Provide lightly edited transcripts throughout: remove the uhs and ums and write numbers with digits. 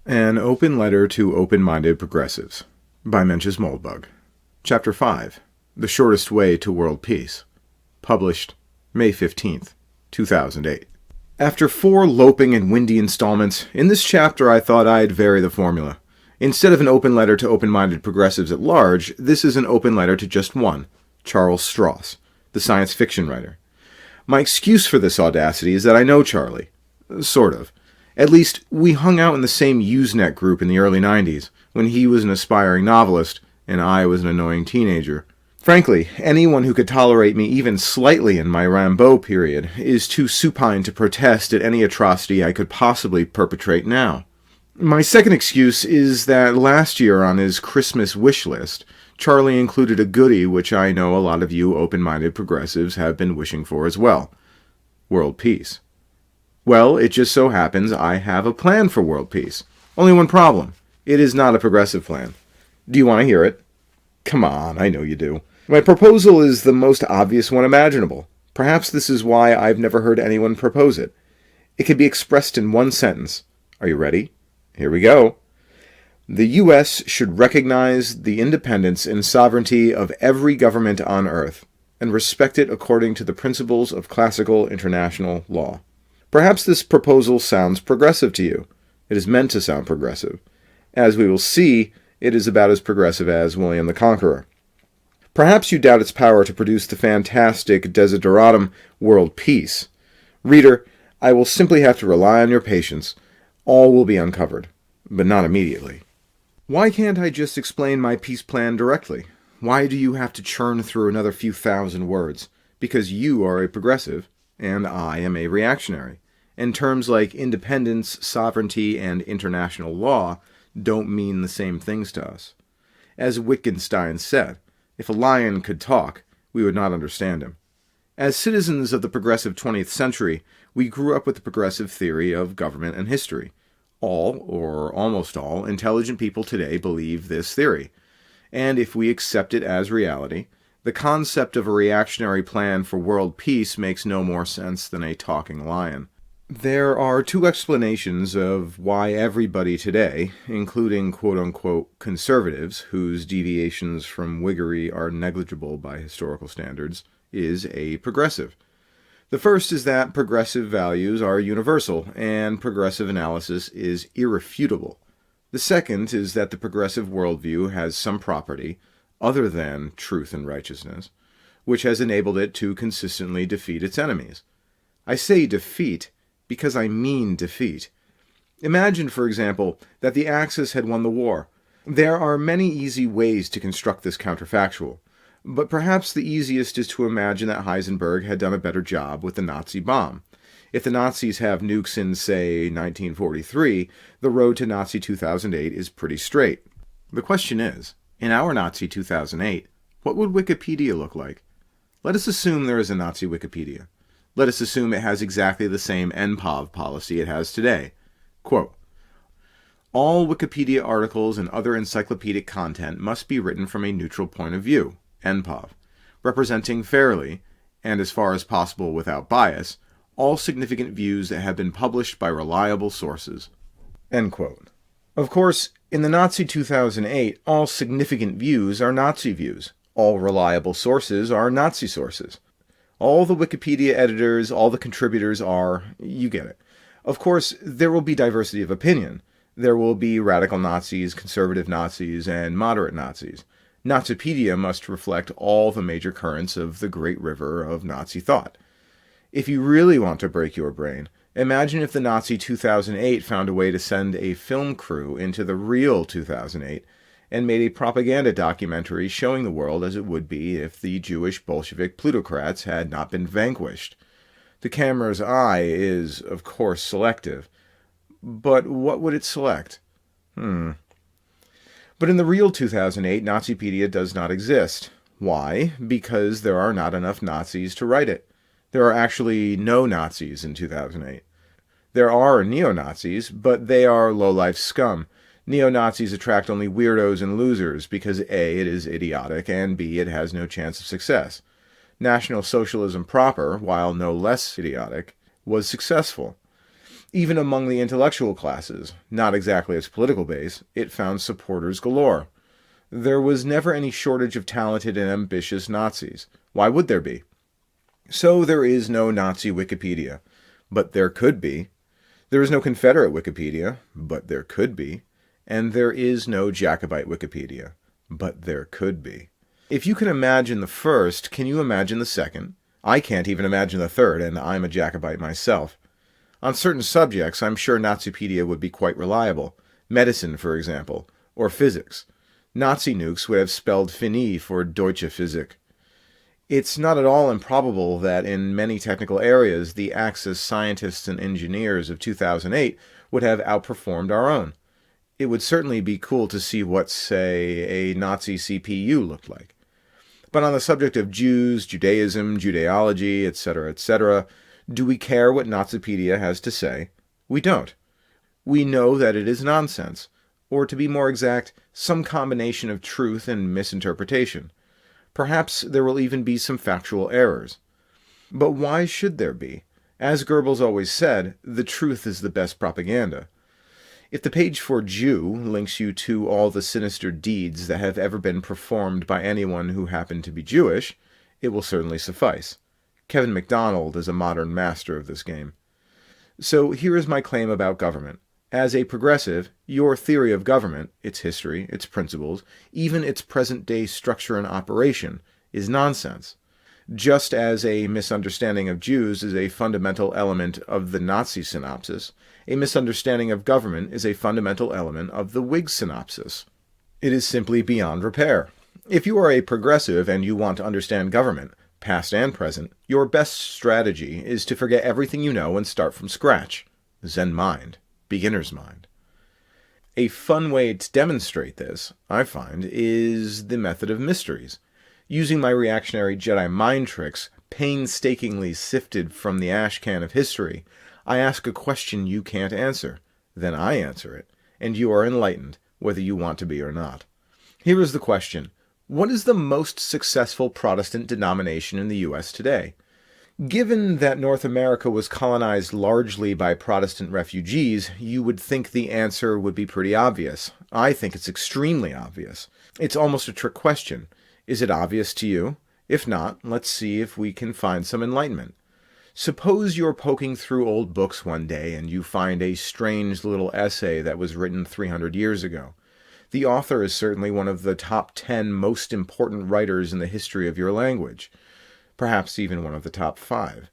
An Open Letter to Open-Minded Progressives by Mencius Moldbug. Chapter 5. The Shortest Way to World Peace. Published May 15th, 2008. After 4 loping and windy installments, in this chapter I thought I'd vary the formula. Instead of an open letter to open-minded progressives at large, this is an open letter to just one, Charles Stross, the science fiction writer. My excuse for this audacity is that I know Charlie. Sort of. At least, we hung out in the same Usenet group in the early 90s, when he was an aspiring novelist, and I was an annoying teenager. Frankly, anyone who could tolerate me even slightly in my Rambo period is too supine to protest at any atrocity I could possibly perpetrate now. My second excuse is that last year on his Christmas wish list, Charlie included a goodie which I know a lot of you open-minded progressives have been wishing for as well. World peace. Well, it just so happens I have a plan for world peace. Only one problem. It is not a progressive plan. Do you want to hear it? Come on, I know you do. My proposal is the most obvious one imaginable. Perhaps this is why I've never heard anyone propose it. It can be expressed in one sentence. Are you ready? Here we go. The U.S. should recognize the independence and sovereignty of every government on earth, and respect it according to the principles of classical international law. Perhaps this proposal sounds progressive to you. It is meant to sound progressive. As we will see, it is about as progressive as William the Conqueror. Perhaps you doubt its power to produce the fantastic desideratum world peace. Reader, I will simply have to rely on your patience. All will be uncovered, but not immediately. Why can't I just explain my peace plan directly? Why do you have to churn through another few thousand words? Because you are a progressive, and I am a reactionary, and terms like independence, sovereignty, and international law don't mean the same things to us. As Wittgenstein said, if a lion could talk, we would not understand him. As citizens of the progressive 20th century, we grew up with the progressive theory of government and history. All, or almost all, intelligent people today believe this theory, and if we accept it as reality, the concept of a reactionary plan for world peace makes no more sense than a talking lion. There are 2 explanations of why everybody today, including quote-unquote conservatives, whose deviations from Whiggery are negligible by historical standards, is a progressive. The first is that progressive values are universal, and progressive analysis is irrefutable. The second is that the progressive worldview has some property, other than truth and righteousness, which has enabled it to consistently defeat its enemies. I say defeat because I mean defeat. Imagine, for example, that the Axis had won the war. There are many easy ways to construct this counterfactual, but perhaps the easiest is to imagine that Heisenberg had done a better job with the Nazi bomb. If the Nazis have nukes in, say, 1943, the road to Nazi 2008 is pretty straight. The question is, in our Nazi 2008, what would Wikipedia look like? Let us assume there is a Nazi Wikipedia. Let us assume it has exactly the same NPOV policy it has today. Quote, all Wikipedia articles and other encyclopedic content must be written from a neutral point of view, NPOV, representing fairly, and as far as possible without bias, all significant views that have been published by reliable sources. End quote. Of course, in the Nazi 2008, all significant views are Nazi views. All reliable sources are Nazi sources. All the Wikipedia editors, all the contributors are, you get it. Of course, there will be diversity of opinion. There will be radical Nazis, conservative Nazis, and moderate Nazis. Nazipedia must reflect all the major currents of the great river of Nazi thought. If you really want to break your brain, imagine if the Nazi 2008 found a way to send a film crew into the real 2008 and made a propaganda documentary showing the world as it would be if the Jewish Bolshevik plutocrats had not been vanquished. The camera's eye is, of course, selective. But what would it select? But in the real 2008, Nazipedia does not exist. Why? Because there are not enough Nazis to write it. There are actually no Nazis in 2008. There are neo-Nazis, but they are low-life scum. Neo-Nazis attract only weirdos and losers because A, it is idiotic, and B, it has no chance of success. National Socialism proper, while no less idiotic, was successful. Even among the intellectual classes, not exactly its political base, it found supporters galore. There was never any shortage of talented and ambitious Nazis. Why would there be? So there is no Nazi Wikipedia, but there could be. There is no Confederate Wikipedia, but there could be. And there is no Jacobite Wikipedia, but there could be. If you can imagine the first, can you imagine the second? I can't even imagine the third, and I'm a Jacobite myself. On certain subjects, I'm sure Nazipedia would be quite reliable. Medicine, for example, or physics. Nazi nukes would have spelled fini for Deutsche Physik. It's not at all improbable that in many technical areas, the Axis scientists and engineers of 2008 would have outperformed our own. It would certainly be cool to see what, say, a Nazi CPU looked like. But on the subject of Jews, Judaism, Judaology, etc., do we care what Nazipedia has to say? We don't. We know that it is nonsense, or to be more exact, some combination of truth and misinterpretation. Perhaps there will even be some factual errors. But why should there be? As Goebbels always said, the truth is the best propaganda. If the page for Jew links you to all the sinister deeds that have ever been performed by anyone who happened to be Jewish, it will certainly suffice. Kevin MacDonald is a modern master of this game. So here is my claim about government. As a progressive, your theory of government, its history, its principles, even its present-day structure and operation, is nonsense. Just as a misunderstanding of Jews is a fundamental element of the Nazi synopsis, a misunderstanding of government is a fundamental element of the Whig synopsis. It is simply beyond repair. If you are a progressive and you want to understand government, past and present, your best strategy is to forget everything you know and start from scratch. Zen mind. Beginner's mind. A fun way to demonstrate this, I find, is the method of mysteries. Using my reactionary Jedi mind tricks, painstakingly sifted from the ash can of history, I ask a question you can't answer. Then I answer it, and you are enlightened, whether you want to be or not. Here is the question. What is the most successful Protestant denomination in the U.S. today? Given that North America was colonized largely by Protestant refugees, you would think the answer would be pretty obvious. I think it's extremely obvious. It's almost a trick question. Is it obvious to you? If not, let's see if we can find some enlightenment. Suppose you're poking through old books one day and you find a strange little essay that was written 300 years ago. The author is certainly one of the top 10 most important writers in the history of your language. Perhaps even one of the top 5.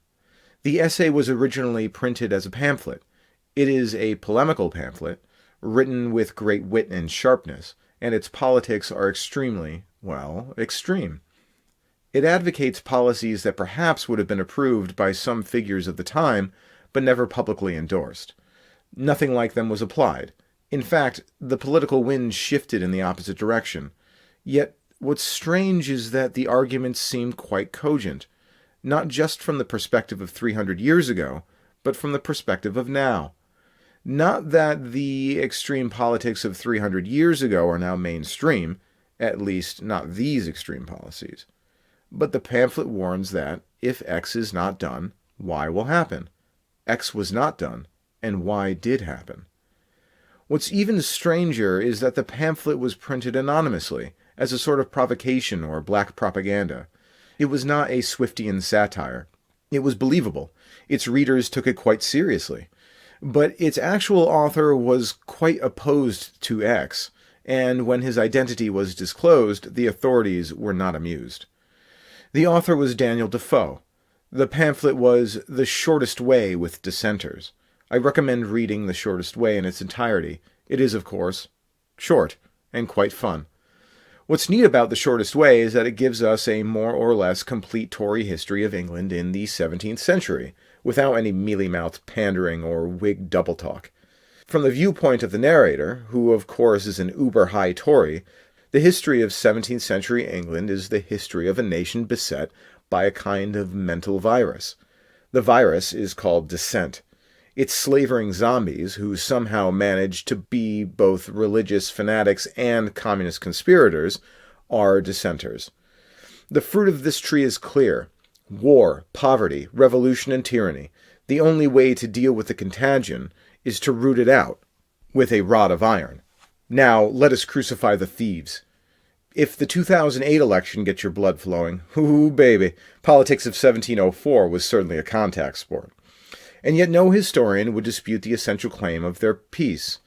The essay was originally printed as a pamphlet. It is a polemical pamphlet, written with great wit and sharpness, and its politics are extremely, extreme. It advocates policies that perhaps would have been approved by some figures of the time, but never publicly endorsed. Nothing like them was applied. In fact, the political wind shifted in the opposite direction. Yet, what's strange is that the arguments seemed quite cogent, not just from the perspective of 300 years ago, but from the perspective of now. Not that the extreme politics of 300 years ago are now mainstream, at least not these extreme policies. But the pamphlet warns that, if X is not done, Y will happen. X was not done, and Y did happen. What's even stranger is that the pamphlet was printed anonymously, as a sort of provocation or black propaganda. It was not a Swiftian satire. It was believable. Its readers took it quite seriously. But its actual author was quite opposed to X, and when his identity was disclosed, the authorities were not amused. The author was Daniel Defoe. The pamphlet was The Shortest Way with Dissenters. I recommend reading The Shortest Way in its entirety. It is, of course, short and quite fun. What's neat about The Shortest Way is that it gives us a more or less complete Tory history of England in the 17th century, without any mealy-mouthed pandering or Whig double-talk. From the viewpoint of the narrator, who of course is an uber-high Tory, the history of 17th century England is the history of a nation beset by a kind of mental virus. The virus is called dissent. It's slavering zombies who somehow manage to be both religious fanatics and communist conspirators are dissenters. The fruit of this tree is clear. War, poverty, revolution, and tyranny. The only way to deal with the contagion is to root it out with a rod of iron. Now, let us crucify the thieves. If the 2008 election gets your blood flowing, ooh baby, politics of 1704 was certainly a contact sport. And yet no historian would dispute the essential claim of their piece,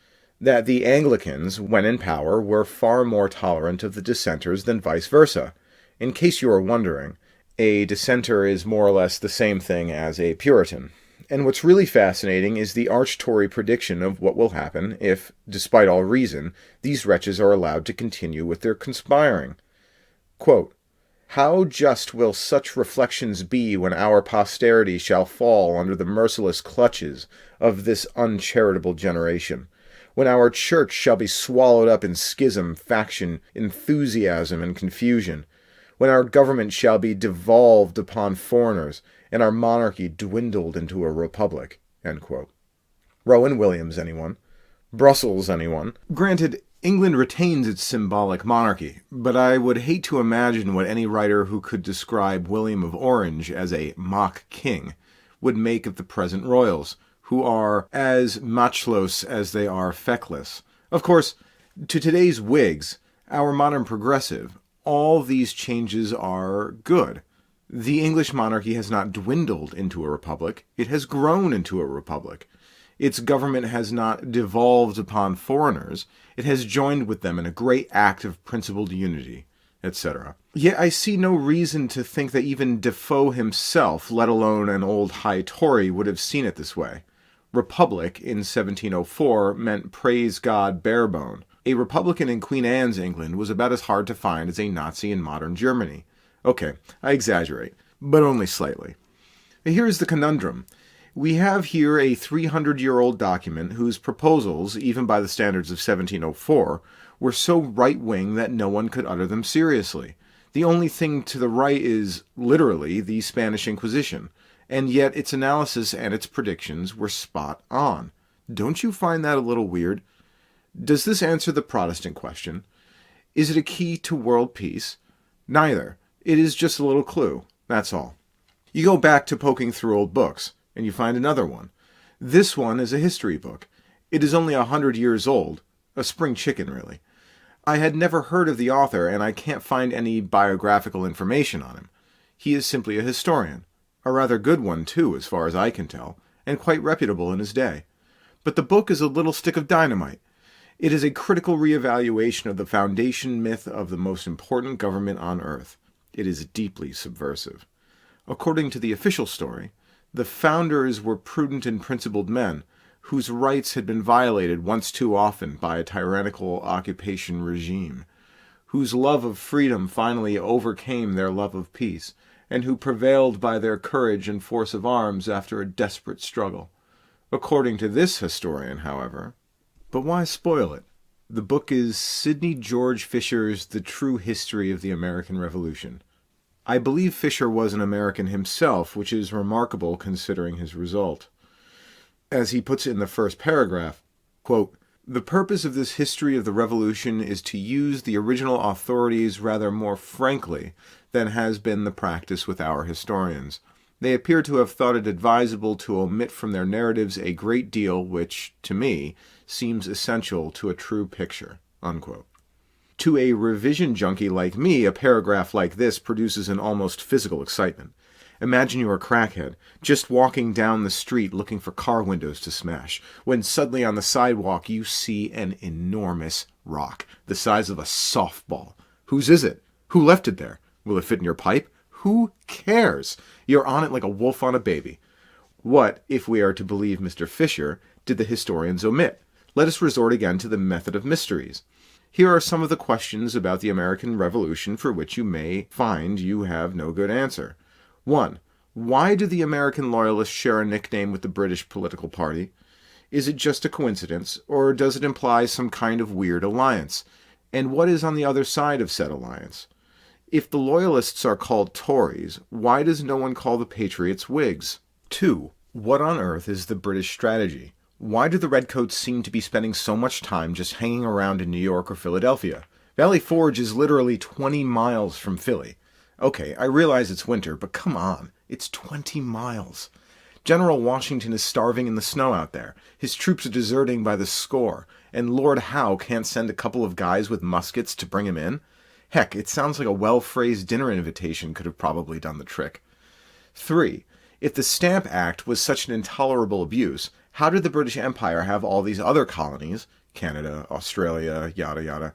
that the Anglicans, when in power, were far more tolerant of the dissenters than vice versa. In case you are wondering, a dissenter is more or less the same thing as a Puritan. And what's really fascinating is the arch-Tory prediction of what will happen if, despite all reason, these wretches are allowed to continue with their conspiring. Quote, "How just will such reflections be when our posterity shall fall under the merciless clutches of this uncharitable generation, when our church shall be swallowed up in schism, faction, enthusiasm, and confusion, when our government shall be devolved upon foreigners, and our monarchy dwindled into a republic." End quote. Rowan Williams, anyone? Brussels, anyone? Granted, England retains its symbolic monarchy, but I would hate to imagine what any writer who could describe William of Orange as a mock king would make of the present royals, who are as matchless as they are feckless. Of course, to today's Whigs, our modern progressive, all these changes are good. The English monarchy has not dwindled into a republic, it has grown into a republic. Its government has not devolved upon foreigners, it has joined with them in a great act of principled unity, etc. Yet I see no reason to think that even Defoe himself, let alone an old high Tory, would have seen it this way. Republic in 1704 meant praise God barebone. A Republican in Queen Anne's England was about as hard to find as a Nazi in modern Germany. Okay, I exaggerate, but only slightly. Here's the conundrum. We have here a 300-year-old document whose proposals, even by the standards of 1704, were so right-wing that no one could utter them seriously. The only thing to the right is, literally, the Spanish Inquisition, and yet its analysis and its predictions were spot on. Don't you find that a little weird? Does this answer the Protestant question? Is it a key to world peace? Neither. It is just a little clue, that's all. You go back to poking through old books, and you find another one. This one is a history book. It is only 100 years old, a spring chicken, really. I had never heard of the author, and I can't find any biographical information on him. He is simply a historian, a rather good one, too, as far as I can tell, and quite reputable in his day. But the book is a little stick of dynamite. It is a critical reevaluation of the foundation myth of the most important government on earth. It is deeply subversive. According to the official story, the founders were prudent and principled men, whose rights had been violated once too often by a tyrannical occupation regime, whose love of freedom finally overcame their love of peace, and who prevailed by their courage and force of arms after a desperate struggle. According to this historian, however, but why spoil it? The book is Sidney George Fisher's The True History of the American Revolution. I believe Fisher was an American himself, which is remarkable considering his result. As he puts it in the first paragraph, quote, "The purpose of this history of the Revolution is to use the original authorities rather more frankly than has been the practice with our historians. They appear to have thought it advisable to omit from their narratives a great deal which, to me, seems essential to a true picture." Unquote. To a revision junkie like me, a paragraph like this produces an almost physical excitement. Imagine you're a crackhead, just walking down the street looking for car windows to smash, when suddenly on the sidewalk you see an enormous rock, the size of a softball. Whose is it? Who left it there? Will it fit in your pipe? Who cares? You're on it like a wolf on a baby. What, if we are to believe Mr. Fisher, did the historians omit? Let us resort again to the method of mysteries. Here are some of the questions about the American Revolution for which you may find you have no good answer. 1. Why do the American Loyalists share a nickname with the British political party? Is it just a coincidence, or does it imply some kind of weird alliance? And what is on the other side of said alliance? If the Loyalists are called Tories, why does no one call the Patriots Whigs? 2. What on earth is the British strategy? Why do the Redcoats seem to be spending so much time just hanging around in New York or Philadelphia? Valley Forge is literally 20 miles from Philly. Okay, I realize it's winter, but come on, it's 20 miles. General Washington is starving in the snow out there. His troops are deserting by the score, and Lord Howe can't send a couple of guys with muskets to bring him in? Heck, it sounds like a well-phrased dinner invitation could have probably done the trick. 3. If the Stamp Act was such an intolerable abuse, how did the British Empire have all these other colonies, Canada, Australia, yada yada,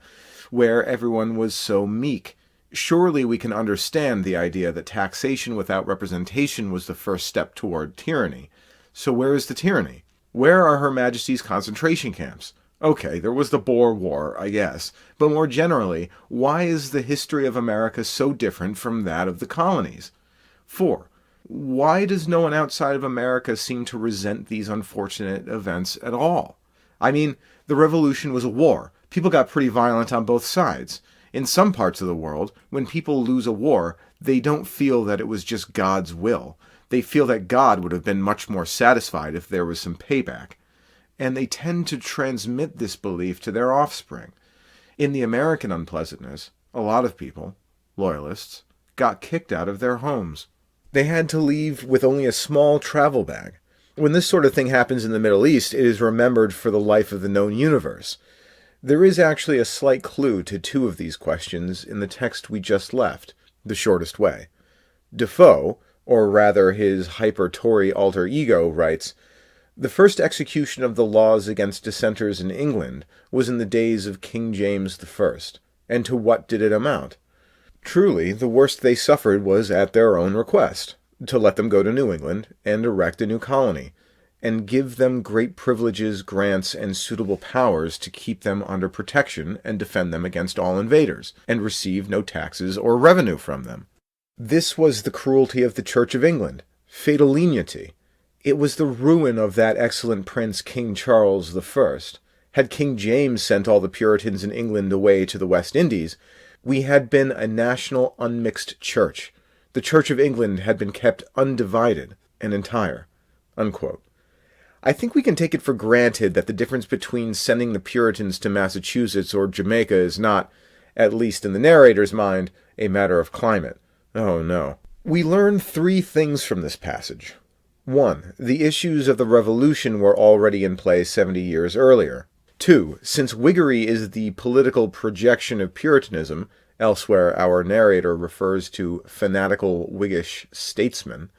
where everyone was so meek? Surely we can understand the idea that taxation without representation was the first step toward tyranny. So where is the tyranny? Where are Her Majesty's concentration camps? Okay, there was the Boer War, I guess, but more generally, why is the history of America so different from that of the colonies? 4. Why does no one outside of America seem to resent these unfortunate events at all? I mean, the Revolution was a war. People got pretty violent on both sides. In some parts of the world, when people lose a war, they don't feel that it was just God's will. They feel that God would have been much more satisfied if there was some payback. And they tend to transmit this belief to their offspring. In the American unpleasantness, a lot of people, loyalists, got kicked out of their homes. They had to leave with only a small travel bag. When this sort of thing happens in the Middle East, it is remembered for the life of the known universe. There is actually a slight clue to 2 of these questions in the text we just left, The Shortest Way. Defoe, or rather his hyper-Tory alter ego, writes, "The first execution of the laws against dissenters in England was in the days of King James I, and to what did it amount? Truly, the worst they suffered was at their own request, to let them go to New England and erect a new colony, and give them great privileges, grants, and suitable powers to keep them under protection and defend them against all invaders, and receive no taxes or revenue from them. This was the cruelty of the Church of England, fatal lenity. It was the ruin of that excellent prince King Charles I. Had King James sent all the Puritans in England away to the West Indies, we had been a national unmixed church. The Church of England had been kept undivided and entire." Unquote. I think we can take it for granted that the difference between sending the Puritans to Massachusetts or Jamaica is not, at least in the narrator's mind, a matter of climate. Oh no. We learn 3 things from this passage. 1. The issues of the Revolution were already in play 70 years earlier. 2. Since Whiggery is the political projection of Puritanism, elsewhere our narrator refers to fanatical Whiggish statesmen,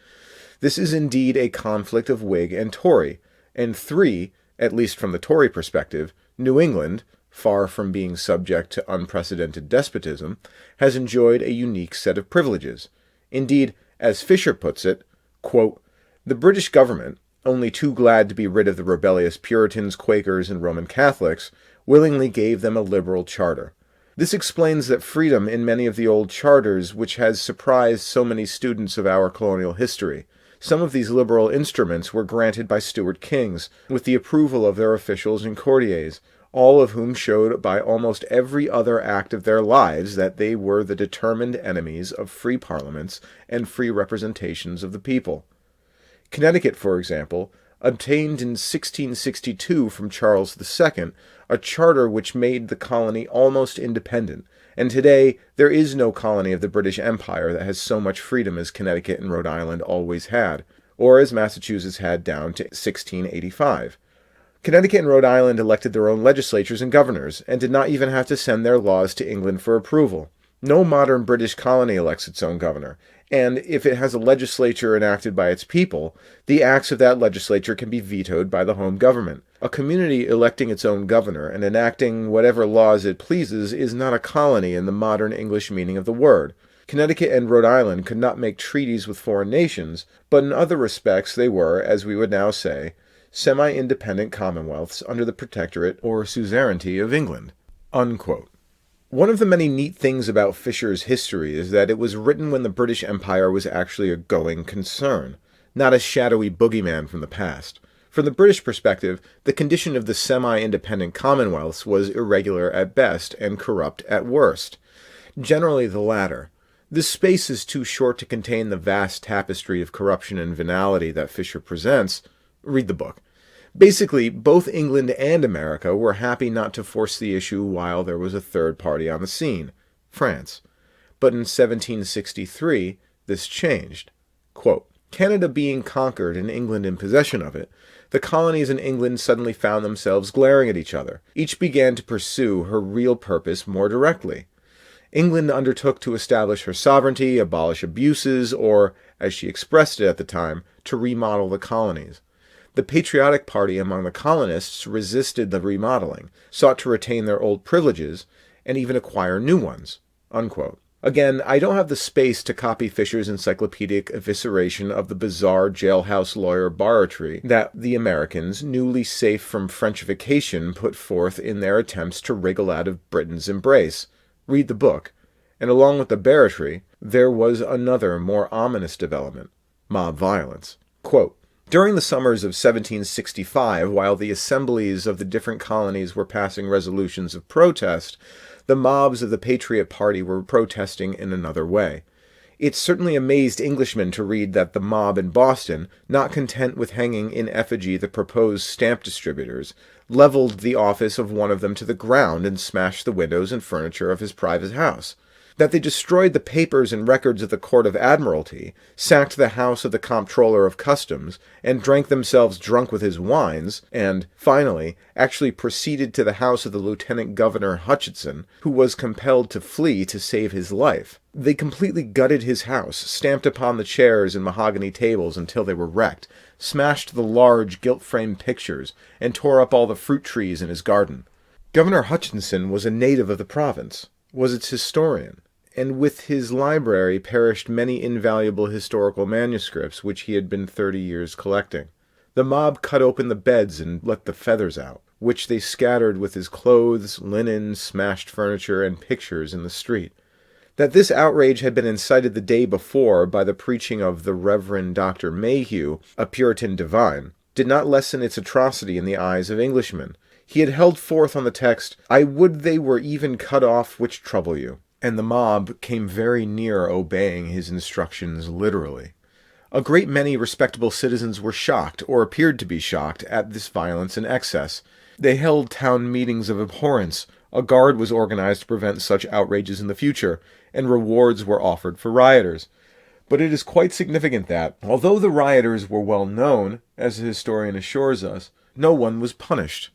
this is indeed a conflict of Whig and Tory. And 3, at least from the Tory perspective, New England, far from being subject to unprecedented despotism, has enjoyed a unique set of privileges. Indeed, as Fisher puts it, quote, "The British government, only too glad to be rid of the rebellious Puritans, Quakers, and Roman Catholics, willingly gave them a liberal charter. This explains that freedom in many of the old charters which has surprised so many students of our colonial history. Some of these liberal instruments were granted by Stuart kings, with the approval of their officials and courtiers, all of whom showed by almost every other act of their lives that they were the determined enemies of free parliaments and free representations of the people. Connecticut, for example, obtained in 1662 from Charles II a charter which made the colony almost independent, and today there is no colony of the British Empire that has so much freedom as Connecticut and Rhode Island always had, or as Massachusetts had down to 1685. Connecticut and Rhode Island elected their own legislatures and governors, and did not even have to send their laws to England for approval. No modern British colony elects its own governor, and if it has a legislature enacted by its people, the acts of that legislature can be vetoed by the home government. A community electing its own governor and enacting whatever laws it pleases is not a colony in the modern English meaning of the word. Connecticut and Rhode Island could not make treaties with foreign nations, but in other respects they were, as we would now say, semi-independent commonwealths under the protectorate or suzerainty of England." Unquote. One of the many neat things about Fisher's history is that it was written when the British Empire was actually a going concern, not a shadowy boogeyman from the past. From the British perspective, the condition of the semi-independent commonwealths was irregular at best and corrupt at worst. Generally the latter. This space is too short to contain the vast tapestry of corruption and venality that Fisher presents. Read the book. Basically, both England and America were happy not to force the issue while there was a third party on the scene, France. But in 1763, this changed. Quote, Canada being conquered and England in possession of it, the colonies in England suddenly found themselves glaring at each other. Each began to pursue her real purpose more directly. England undertook to establish her sovereignty, abolish abuses, or, as she expressed it at the time, to remodel the colonies. The patriotic party among the colonists resisted the remodeling, sought to retain their old privileges, and even acquire new ones." Unquote. Again, I don't have the space to copy Fisher's encyclopedic evisceration of the bizarre jailhouse lawyer barratry that the Americans, newly safe from Frenchification, put forth in their attempts to wriggle out of Britain's embrace. Read the book. And along with the barratry, there was another, more ominous development: mob violence. Quote, "During the summers of 1765, while the assemblies of the different colonies were passing resolutions of protest, the mobs of the Patriot Party were protesting in another way. It certainly amazed Englishmen to read that the mob in Boston, not content with hanging in effigy the proposed stamp distributors, leveled the office of one of them to the ground and smashed the windows and furniture of his private house. That they destroyed the papers and records of the Court of Admiralty, sacked the house of the Comptroller of Customs, and drank themselves drunk with his wines, and, finally, actually proceeded to the house of the Lieutenant Governor Hutchinson, who was compelled to flee to save his life. They completely gutted his house, stamped upon the chairs and mahogany tables until they were wrecked, smashed the large gilt-framed pictures, and tore up all the fruit trees in his garden. Governor Hutchinson was a native of the province, was its historian, and with his library perished many invaluable historical manuscripts which he had been 30 years collecting. The mob cut open the beds and let the feathers out, which they scattered with his clothes, linen, smashed furniture, and pictures in the street. That this outrage had been incited the day before by the preaching of the Reverend Dr. Mayhew, a Puritan divine, did not lessen its atrocity in the eyes of Englishmen. He had held forth on the text, "I would they were even cut off which trouble you," and the mob came very near obeying his instructions literally. A great many respectable citizens were shocked, or appeared to be shocked, at this violence and excess. They held town meetings of abhorrence, a guard was organized to prevent such outrages in the future, and rewards were offered for rioters. But it is quite significant that, although the rioters were well known, as the historian assures us, no one was punished.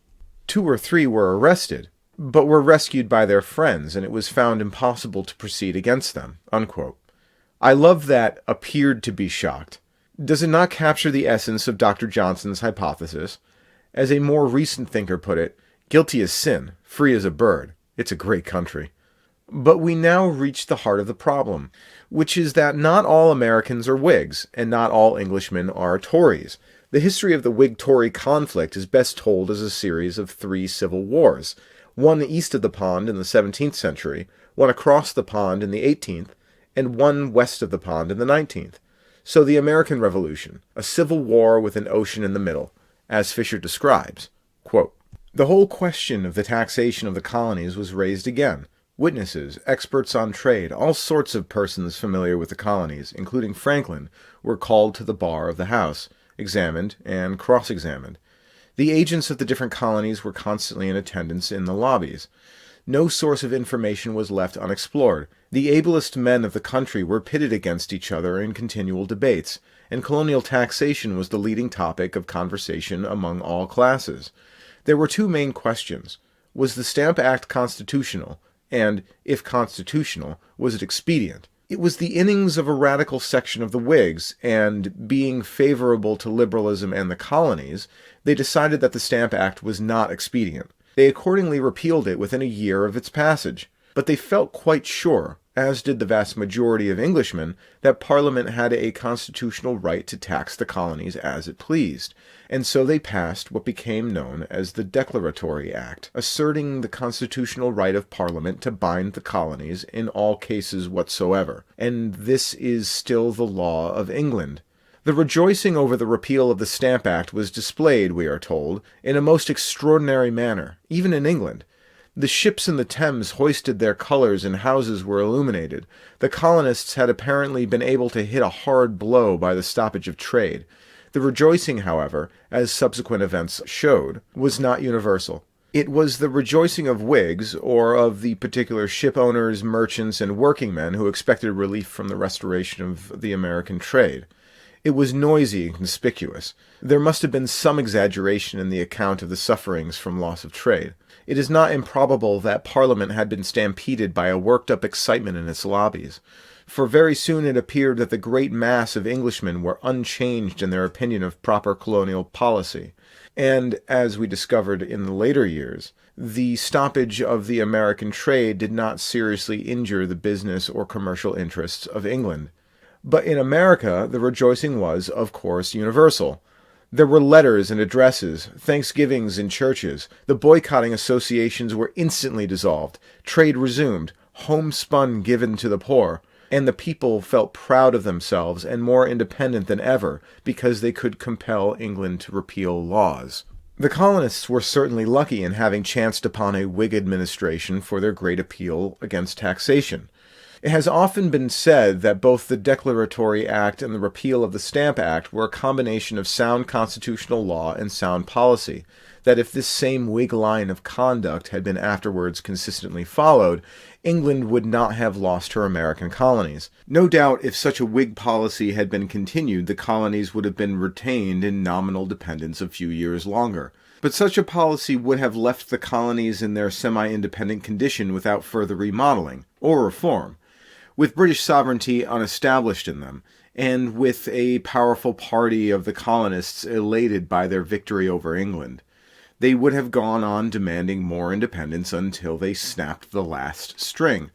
2 or 3 were arrested, but were rescued by their friends, and it was found impossible to proceed against them." Unquote. I love that "appeared to be shocked." Does it not capture the essence of Dr. Johnson's hypothesis? As a more recent thinker put it, "Guilty as sin, free as a bird. It's a great country." But we now reach the heart of the problem, which is that not all Americans are Whigs, and not all Englishmen are Tories. The history of the Whig-Tory conflict is best told as a series of 3 civil wars: one east of the pond in the 17th century, one across the pond in the 18th, and one west of the pond in the 19th. So the American Revolution, a civil war with an ocean in the middle, as Fisher describes. Quote, "The whole question of the taxation of the colonies was raised again. Witnesses, experts on trade, all sorts of persons familiar with the colonies, including Franklin, were called to the bar of the House, examined and cross-examined. The agents of the different colonies were constantly in attendance in the lobbies. No source of information was left unexplored. The ablest men of the country were pitted against each other in continual debates, and colonial taxation was the leading topic of conversation among all classes. There were 2 main questions. Was the Stamp Act constitutional? And, if constitutional, was it expedient? It was the innings of a radical section of the Whigs, and, being favorable to liberalism and the colonies, they decided that the Stamp Act was not expedient. They accordingly repealed it within a year of its passage. But they felt quite sure, as did the vast majority of Englishmen, that Parliament had a constitutional right to tax the colonies as it pleased, and so they passed what became known as the Declaratory Act, asserting the constitutional right of Parliament to bind the colonies in all cases whatsoever, and this is still the law of England. The rejoicing over the repeal of the Stamp Act was displayed, we are told, in a most extraordinary manner, even in England. The ships in the Thames hoisted their colors and houses were illuminated. The colonists had apparently been able to hit a hard blow by the stoppage of trade. The rejoicing, however, as subsequent events showed, was not universal. It was the rejoicing of Whigs, or of the particular ship owners, merchants, and working men who expected relief from the restoration of the American trade. It was noisy and conspicuous. There must have been some exaggeration in the account of the sufferings from loss of trade. It is not improbable that Parliament had been stampeded by a worked-up excitement in its lobbies, for very soon it appeared that the great mass of Englishmen were unchanged in their opinion of proper colonial policy, and, as we discovered in the later years, the stoppage of the American trade did not seriously injure the business or commercial interests of England. But in America, the rejoicing was, of course, universal. There were letters and addresses, thanksgivings in churches, the boycotting associations were instantly dissolved, trade resumed, homespun given to the poor, and the people felt proud of themselves and more independent than ever because they could compel England to repeal laws. The colonists were certainly lucky in having chanced upon a Whig administration for their great appeal against taxation. It has often been said that both the Declaratory Act and the repeal of the Stamp Act were a combination of sound constitutional law and sound policy, that if this same Whig line of conduct had been afterwards consistently followed, England would not have lost her American colonies. No doubt if such a Whig policy had been continued, the colonies would have been retained in nominal dependence a few years longer. But such a policy would have left the colonies in their semi-independent condition without further remodeling or reform. With British sovereignty unestablished in them, and with a powerful party of the colonists elated by their victory over England, they would have gone on demanding more independence until they snapped the last string.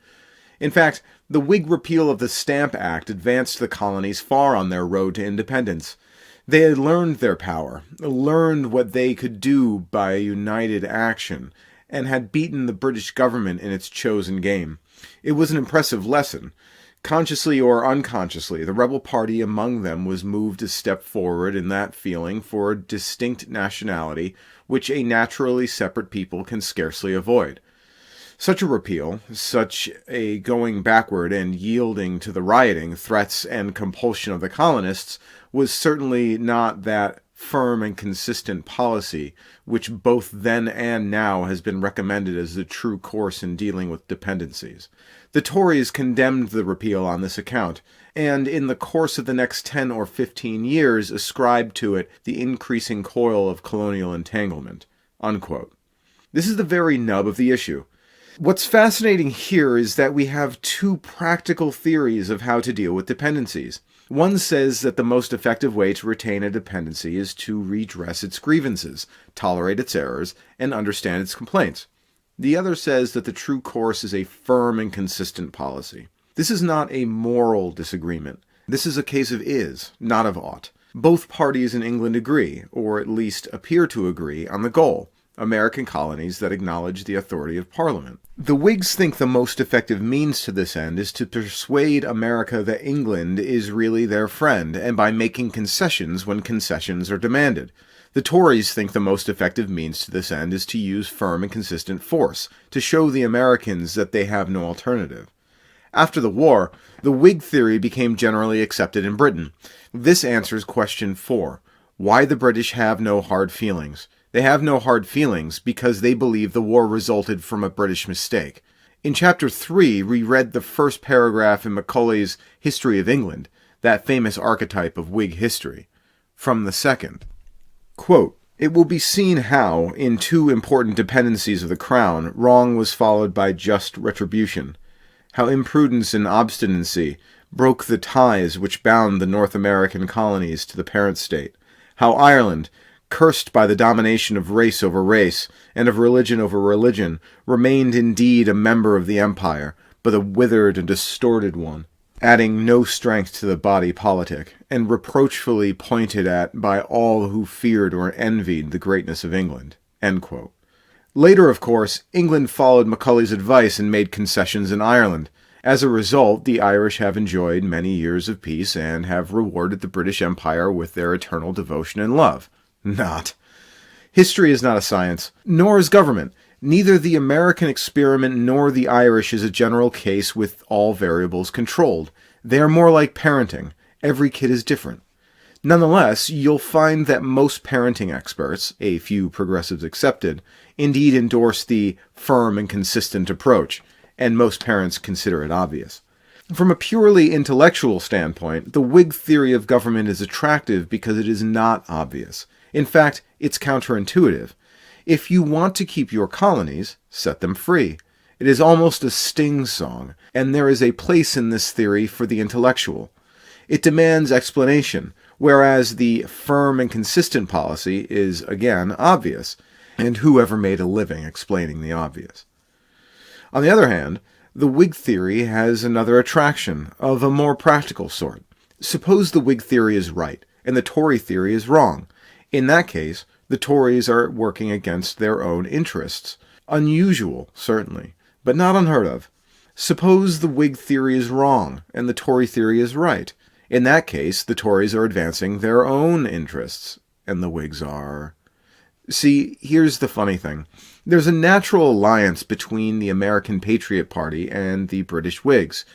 In fact, the Whig repeal of the Stamp Act advanced the colonies far on their road to independence. They had learned their power, learned what they could do by united action, and had beaten the British government in its chosen game. It was an impressive lesson. Consciously or unconsciously, the rebel party among them was moved a step forward in that feeling for a distinct nationality which a naturally separate people can scarcely avoid. Such a repeal, such a going backward and yielding to the rioting, threats, and compulsion of the colonists was certainly not that firm and consistent policy which both then and now has been recommended as the true course in dealing with dependencies. The Tories condemned the repeal on this account, and in the course of the next 10 or 15 years ascribed to it the increasing coil of colonial entanglement." Unquote. This is the very nub of the issue. What's fascinating here is that we have two practical theories of how to deal with dependencies. One says that the most effective way to retain a dependency is to redress its grievances, tolerate its errors, and understand its complaints. The other says that the true course is a firm and consistent policy. This is not a moral disagreement. This is a case of is, not of ought. Both parties in England agree, or at least appear to agree, on the goal: American colonies that acknowledge the authority of Parliament. The Whigs think the most effective means to this end is to persuade America that England is really their friend, and by making concessions when concessions are demanded. The Tories think the most effective means to this end is to use firm and consistent force, to show the Americans that they have no alternative. After the war, the Whig theory became generally accepted in Britain. This answers question 4, why the British have no hard feelings. They have no hard feelings because they believe the war resulted from a British mistake. In Chapter 3, we read the first paragraph in Macaulay's History of England, that famous archetype of Whig history. From the second. Quote, "It will be seen how, in two important dependencies of the Crown, wrong was followed by just retribution, how imprudence and obstinacy broke the ties which bound the North American colonies to the parent state, how Ireland, cursed by the domination of race over race, and of religion over religion, remained indeed a member of the empire, but a withered and distorted one, adding no strength to the body politic, and reproachfully pointed at by all who feared or envied the greatness of England." End quote. Later, of course, England followed Macaulay's advice and made concessions in Ireland. As a result, the Irish have enjoyed many years of peace and have rewarded the British Empire with their eternal devotion and love. Not. History is not a science, nor is government. Neither the American experiment nor the Irish is a general case with all variables controlled. They are more like parenting. Every kid is different. Nonetheless, you'll find that most parenting experts, a few progressives excepted, indeed endorse the firm and consistent approach, and most parents consider it obvious. From a purely intellectual standpoint, the Whig theory of government is attractive because it is not obvious. In fact, it's counterintuitive. If you want to keep your colonies, set them free. It is almost a sting song, and there is a place in this theory for the intellectual. It demands explanation, whereas the firm and consistent policy is, again, obvious, and whoever made a living explaining the obvious. On the other hand, the Whig theory has another attraction, of a more practical sort. Suppose the Whig theory is right, and the Tory theory is wrong. In that case, the Tories are working against their own interests. Unusual, certainly, but not unheard of. Suppose the Whig theory is wrong, and the Tory theory is right. In that case, the Tories are advancing their own interests, and the Whigs are... See, here's the funny thing. There's a natural alliance between the American Patriot Party and the British Whigs.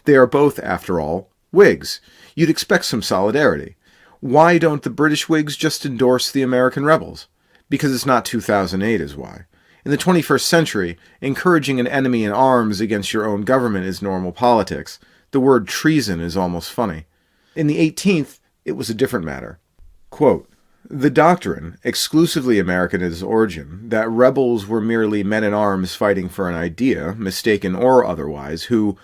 They are both, after all, Whigs. You'd expect some solidarity. Why don't the British Whigs just endorse the American rebels? Because it's not 2008 is why. In the 21st century, encouraging an enemy in arms against your own government is normal politics. The word treason is almost funny. In the 18th, it was a different matter. Quote, "The doctrine, exclusively American in its origin, that rebels were merely men in arms fighting for an idea, mistaken or otherwise, who,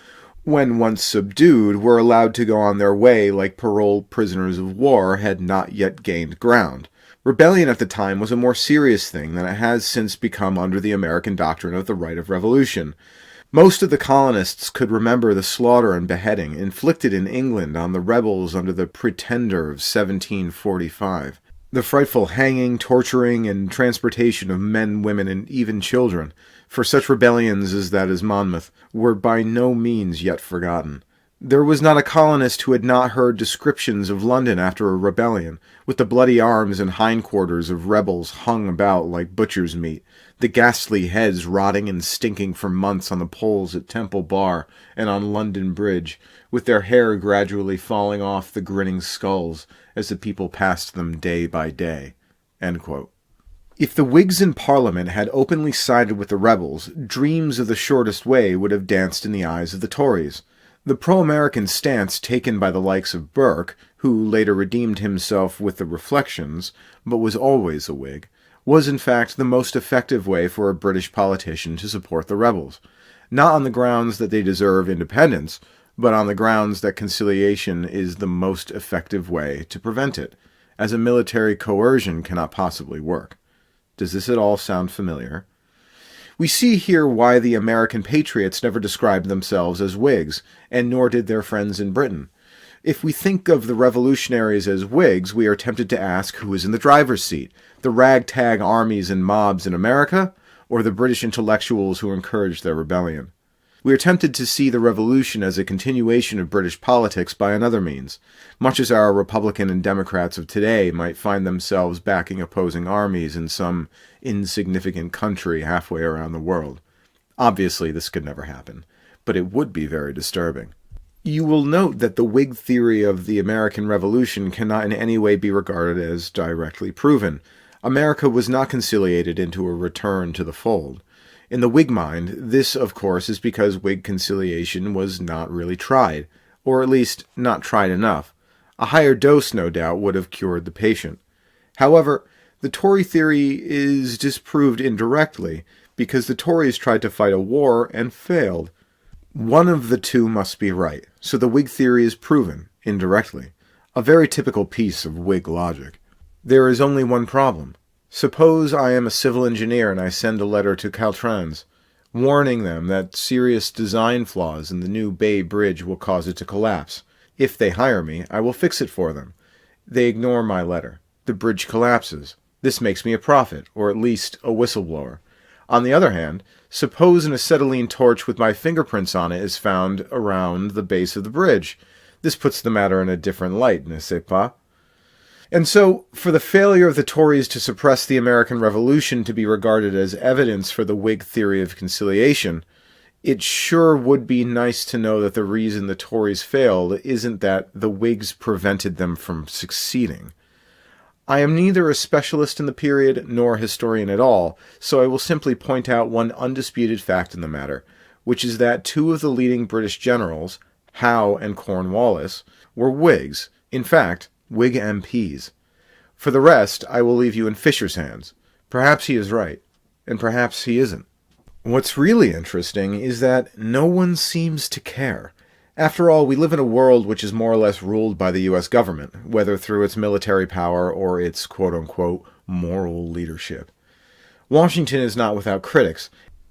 when once subdued, were allowed to go on their way like paroled prisoners of war, had not yet gained ground. Rebellion at the time was a more serious thing than it has since become under the American doctrine of the right of revolution. Most of the colonists could remember the slaughter and beheading inflicted in England on the rebels under the Pretender of 1745. The frightful hanging, torturing, and transportation of men, women, and even children, for such rebellions as that as Monmouth, were by no means yet forgotten. There was not a colonist who had not heard descriptions of London after a rebellion, with the bloody arms and hindquarters of rebels hung about like butcher's meat, the ghastly heads rotting and stinking for months on the poles at Temple Bar and on London Bridge, with their hair gradually falling off the grinning skulls as the people passed them day by day." End quote. If the Whigs in Parliament had openly sided with the rebels, dreams of the shortest way would have danced in the eyes of the Tories. The pro-American stance taken by the likes of Burke, who later redeemed himself with the Reflections, but was always a Whig, was in fact the most effective way for a British politician to support the rebels, not on the grounds that they deserve independence, but on the grounds that conciliation is the most effective way to prevent it, as a military coercion cannot possibly work. Does this at all sound familiar? We see here why the American patriots never described themselves as Whigs, and nor did their friends in Britain. If we think of the revolutionaries as Whigs, we are tempted to ask who is in the driver's seat, the ragtag armies and mobs in America, or the British intellectuals who encouraged their rebellion. We are tempted to see the revolution as a continuation of British politics by another means, much as our Republican and Democrats of today might find themselves backing opposing armies in some insignificant country halfway around the world. Obviously, this could never happen, but it would be very disturbing. You will note that the Whig theory of the American Revolution cannot in any way be regarded as directly proven. America was not conciliated into a return to the fold. In the Whig mind, this, of course, is because Whig conciliation was not really tried, or at least not tried enough. A higher dose, no doubt, would have cured the patient. However, the Tory theory is disproved indirectly, because the Tories tried to fight a war and failed. One of the two must be right, so the Whig theory is proven, indirectly. A very typical piece of Whig logic. There is only one problem. Suppose I am a civil engineer and I send a letter to Caltrans, warning them that serious design flaws in the new Bay Bridge will cause it to collapse. If they hire me, I will fix it for them. They ignore my letter. The bridge collapses. This makes me a prophet, or at least a whistleblower. On the other hand, suppose an acetylene torch with my fingerprints on it is found around the base of the bridge. This puts the matter in a different light, n'est-ce pas? And so, for the failure of the Tories to suppress the American Revolution to be regarded as evidence for the Whig theory of conciliation, it sure would be nice to know that the reason the Tories failed isn't that the Whigs prevented them from succeeding. I am neither a specialist in the period nor a historian at all, so I will simply point out one undisputed fact in the matter, which is that two of the leading British generals, Howe and Cornwallis, were Whigs, in fact, Whig MPs. For the rest, I will leave you in Fisher's hands. Perhaps he is right, and perhaps he isn't. What's really interesting is that no one seems to care. After all, we live in a world which is more or less ruled by the U.S. government, whether through its military power or its quote-unquote moral leadership. Washington is not without critics,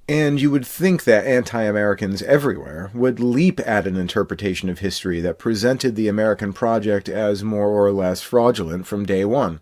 and you would think that anti-Americans everywhere would leap at an interpretation of history that presented the American project as more or less fraudulent from day one.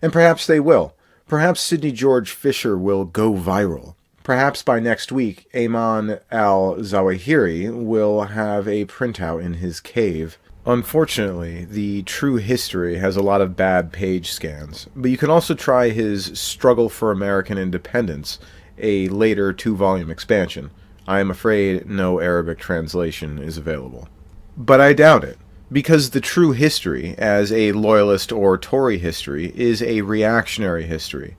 And perhaps they will. Perhaps Sidney George Fisher will go viral. Perhaps by next week, Ayman al-Zawahiri will have a printout in his cave. Unfortunately, the True History has a lot of bad page scans, but you can also try his Struggle for American Independence, a later 2-volume expansion. I am afraid no Arabic translation is available. But I doubt it, because the True History, as a loyalist or Tory history, is a reactionary history.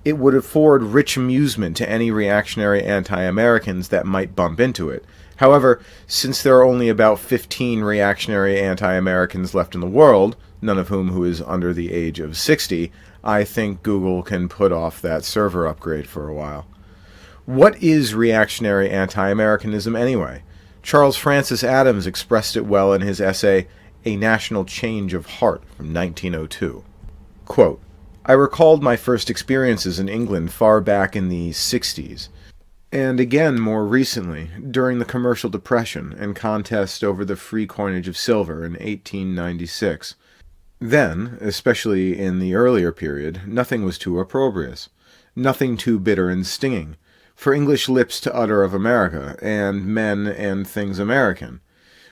It would afford rich amusement to any reactionary anti-Americans that might bump into it. However, since there are only about 15 reactionary anti-Americans left in the world, none of whom is under the age of 60, I think Google can put off that server upgrade for a while. What is reactionary anti-Americanism anyway? Charles Francis Adams expressed it well in his essay, A National Change of Heart, from 1902. Quote, I recalled my first experiences in England far back in the 60s, and again more recently, during the Commercial Depression and contest over the free coinage of silver in 1896. Then, especially in the earlier period, nothing was too opprobrious, nothing too bitter and stinging, for English lips to utter of America, and men and things American.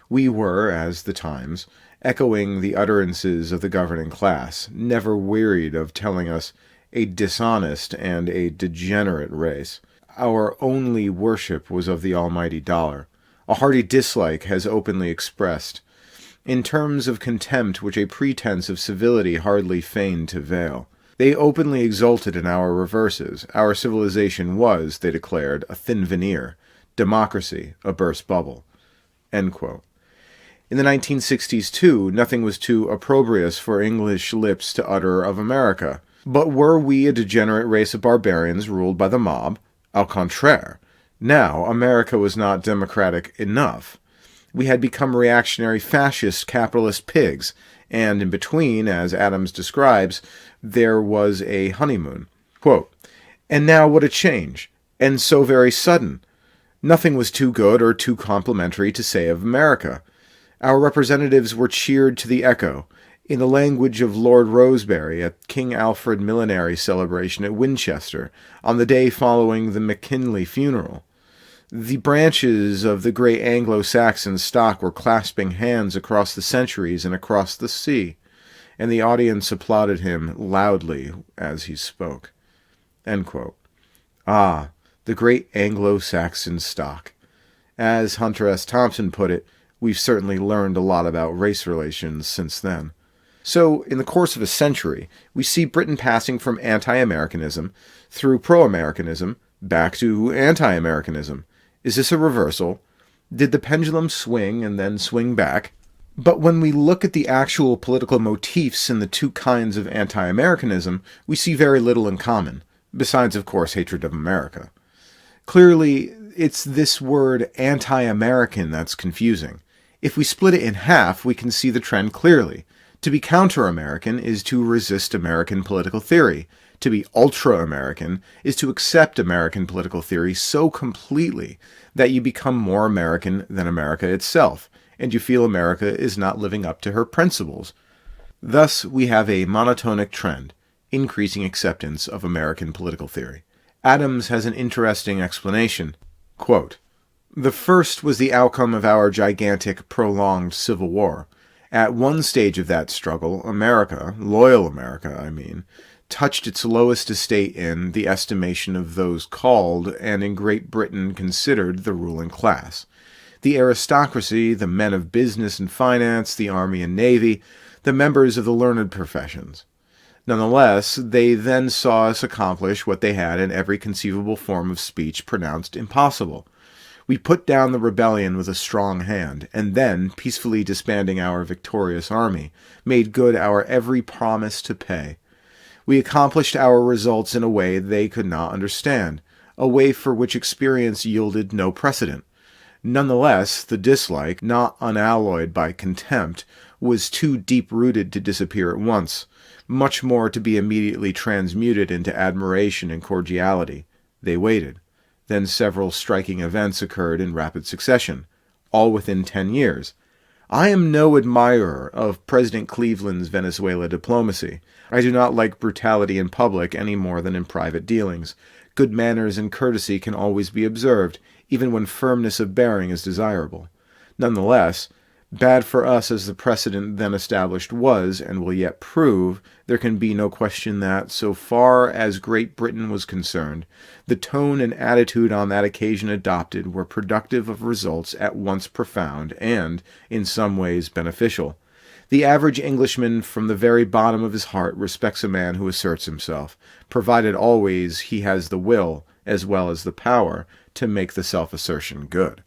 We were, as the Times, echoing the utterances of the governing class, never wearied of telling us a dishonest and a degenerate race. Our only worship was of the almighty dollar. A hearty dislike has openly expressed, in terms of contempt which a pretense of civility hardly feigned to veil. They openly exulted in our reverses. Our civilization was, they declared, a thin veneer, democracy a burst bubble. End quote. In the 1960s, too, nothing was too opprobrious for English lips to utter of America. But were we a degenerate race of barbarians ruled by the mob? Au contraire. Now, America was not democratic enough. We had become reactionary fascist capitalist pigs, and in between, as Adams describes, there was a honeymoon. Quote, and now what a change, and so very sudden. Nothing was too good or too complimentary to say of America. Our representatives were cheered to the echo, in the language of Lord Rosebery at King Alfred millenary celebration at Winchester, on the day following the McKinley funeral. The branches of the great Anglo-Saxon stock were clasping hands across the centuries and across the sea, and the audience applauded him loudly as he spoke. End quote. Ah, the great Anglo-Saxon stock. As Hunter S. Thompson put it, we've certainly learned a lot about race relations since then. So, in the course of a century, we see Britain passing from anti-Americanism through pro-Americanism back to anti-Americanism. Is this a reversal? Did the pendulum swing and then swing back? But when we look at the actual political motifs in the two kinds of anti-Americanism, we see very little in common, besides, of course, hatred of America. Clearly, it's this word anti-American that's confusing. If we split it in half, we can see the trend clearly. To be counter-American is to resist American political theory. To be ultra-American is to accept American political theory so completely that you become more American than America itself, and you feel America is not living up to her principles. Thus, we have a monotonic trend, increasing acceptance of American political theory. Adams has an interesting explanation. Quote, the first was the outcome of our gigantic, prolonged Civil War. At one stage of that struggle, America, loyal America, I mean, touched its lowest estate in the estimation of those called, and in Great Britain considered, the ruling class. The aristocracy, the men of business and finance, the army and navy, the members of the learned professions. Nonetheless, they then saw us accomplish what they had in every conceivable form of speech pronounced impossible. We put down the rebellion with a strong hand, and then, peacefully disbanding our victorious army, made good our every promise to pay. We accomplished our results in a way they could not understand, a way for which experience yielded no precedent. Nonetheless, the dislike, not unalloyed by contempt, was too deep-rooted to disappear at once, much more to be immediately transmuted into admiration and cordiality. They waited. Then several striking events occurred in rapid succession, all within 10 years. I am no admirer of President Cleveland's Venezuela diplomacy. I do not like brutality in public any more than in private dealings. Good manners and courtesy can always be observed, even when firmness of bearing is desirable. Nonetheless, bad for us as the precedent then established was, and will yet prove, there can be no question that, so far as Great Britain was concerned, the tone and attitude on that occasion adopted were productive of results at once profound and, in some ways, beneficial. The average Englishman from the very bottom of his heart respects a man who asserts himself, provided always he has the will, as well as the power, to make the self-assertion good.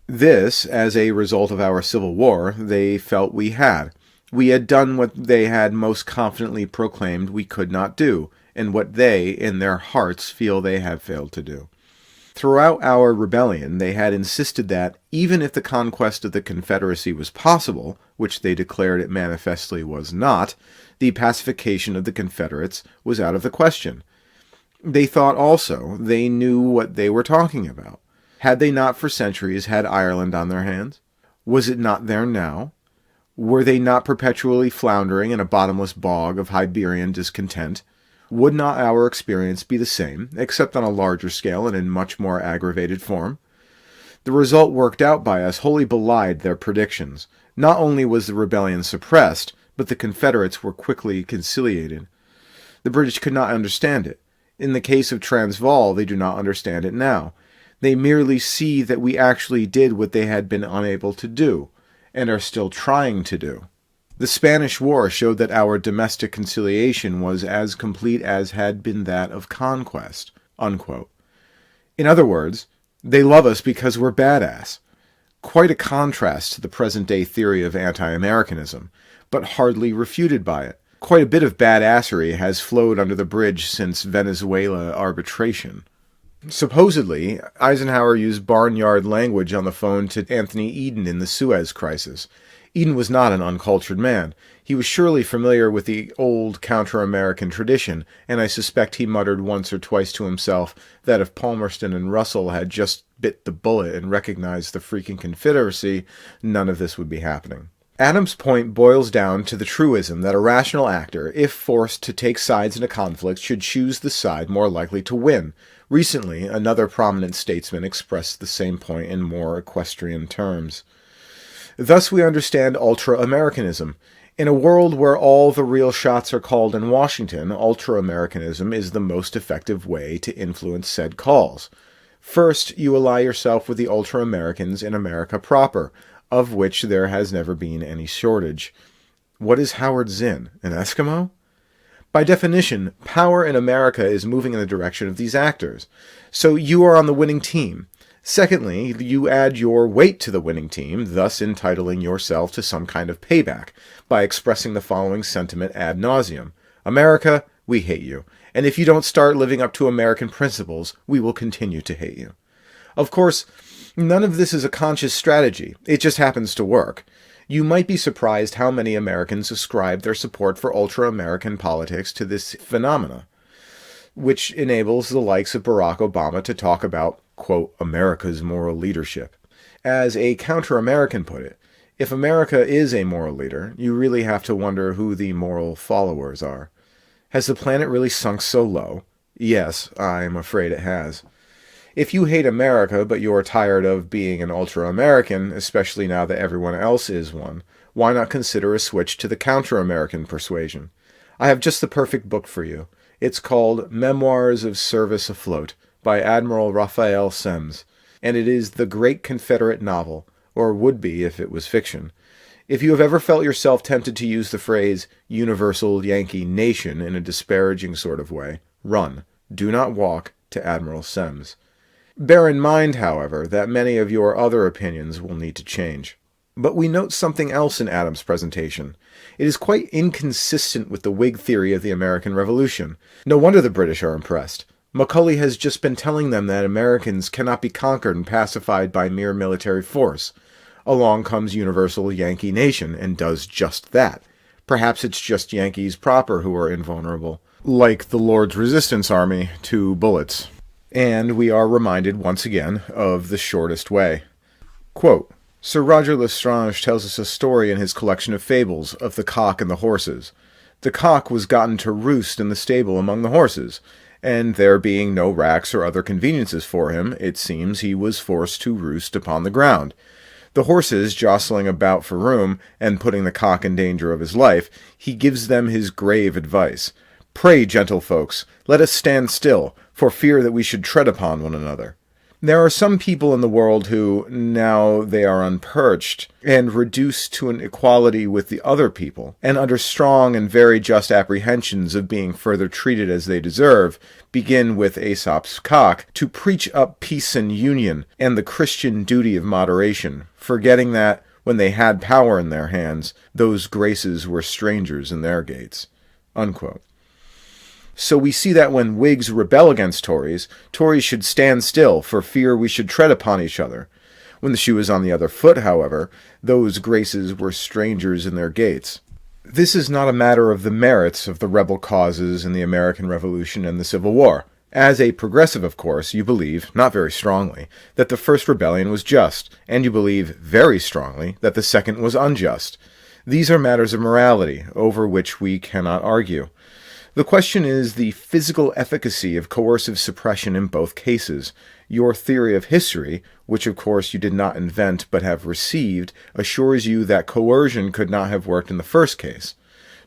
This, as a result of our Civil War, they felt we had. We had done what they had most confidently proclaimed we could not do, and what they, in their hearts, feel they have failed to do. Throughout our rebellion, they had insisted that, even if the conquest of the Confederacy was possible, which they declared it manifestly was not, the pacification of the Confederates was out of the question. They thought also they knew what they were talking about. Had they not for centuries had Ireland on their hands? Was it not there now? Were they not perpetually floundering in a bottomless bog of Hibernian discontent? Would not our experience be the same, except on a larger scale and in much more aggravated form? The result worked out by us wholly belied their predictions. Not only was the rebellion suppressed, but the Confederates were quickly conciliated. The British could not understand it. In the case of Transvaal, they do not understand it now. They merely see that we actually did what they had been unable to do, and are still trying to do. The Spanish War showed that our domestic conciliation was as complete as had been that of conquest." Unquote. In other words, they love us because we're badass. Quite a contrast to the present-day theory of anti-Americanism, but hardly refuted by it. Quite a bit of badassery has flowed under the bridge since Venezuela arbitration. Supposedly, Eisenhower used barnyard language on the phone to Anthony Eden in the Suez Crisis. Eden was not an uncultured man. He was surely familiar with the old counter-American tradition, and I suspect he muttered once or twice to himself that if Palmerston and Russell had just bit the bullet and recognized the freaking Confederacy, none of this would be happening. Adams' point boils down to the truism that a rational actor, if forced to take sides in a conflict, should choose the side more likely to win. Recently, another prominent statesman expressed the same point in more equestrian terms. Thus we understand Ultra-Americanism. In a world where all the real shots are called in Washington, Ultra-Americanism is the most effective way to influence said calls. First, you ally yourself with the Ultra-Americans in America proper, of which there has never been any shortage. What is Howard Zinn, an Eskimo? By definition, power in America is moving in the direction of these actors, so you are on the winning team. Secondly, you add your weight to the winning team, thus entitling yourself to some kind of payback, by expressing the following sentiment ad nauseum. America, we hate you, and if you don't start living up to American principles, we will continue to hate you. Of course, none of this is a conscious strategy. It just happens to work. You might be surprised how many Americans ascribe their support for ultra-American politics to this phenomena, which enables the likes of Barack Obama to talk about, quote, America's moral leadership. As a counter-American put it, if America is a moral leader, you really have to wonder who the moral followers are. Has the planet really sunk so low? Yes, I'm afraid it has. If you hate America, but you're tired of being an ultra-American, especially now that everyone else is one, why not consider a switch to the counter-American persuasion? I have just the perfect book for you. It's called Memoirs of Service Afloat by Admiral Raphael Semmes, and it is the great Confederate novel, or would be if it was fiction. If you have ever felt yourself tempted to use the phrase universal Yankee nation in a disparaging sort of way, run. Do not walk to Admiral Semmes. Bear in mind, however, that many of your other opinions will need to change. But we note something else in Adams' presentation. It is quite inconsistent with the Whig theory of the American Revolution. No wonder the British are impressed. Macaulay has just been telling them that Americans cannot be conquered and pacified by mere military force. Along comes universal Yankee nation and does just that. Perhaps it's just Yankees proper who are invulnerable, like the Lord's Resistance Army to bullets. And we are reminded once again of the shortest way. Quote, Sir Roger Lestrange tells us a story in his collection of fables of the cock and the horses. The cock was gotten to roost in the stable among the horses, and there being no racks or other conveniences for him, it seems he was forced to roost upon the ground. The horses, jostling about for room, and putting the cock in danger of his life, he gives them his grave advice. Pray, gentlefolks, let us stand still, for fear that we should tread upon one another. There are some people in the world who, now they are unperched, and reduced to an equality with the other people, and under strong and very just apprehensions of being further treated as they deserve, begin with Aesop's cock, to preach up peace and union, and the Christian duty of moderation, forgetting that, when they had power in their hands, those graces were strangers in their gates. Unquote. So we see that when Whigs rebel against Tories, Tories should stand still for fear we should tread upon each other. When the shoe is on the other foot, however, those graces were strangers in their gates. This is not a matter of the merits of the rebel causes in the American Revolution and the Civil War. As a progressive, of course, you believe, not very strongly, that the first rebellion was just, and you believe very strongly that the second was unjust. These are matters of morality, over which we cannot argue. The question is the physical efficacy of coercive suppression in both cases. Your theory of history, which of course you did not invent but have received, assures you that coercion could not have worked in the first case.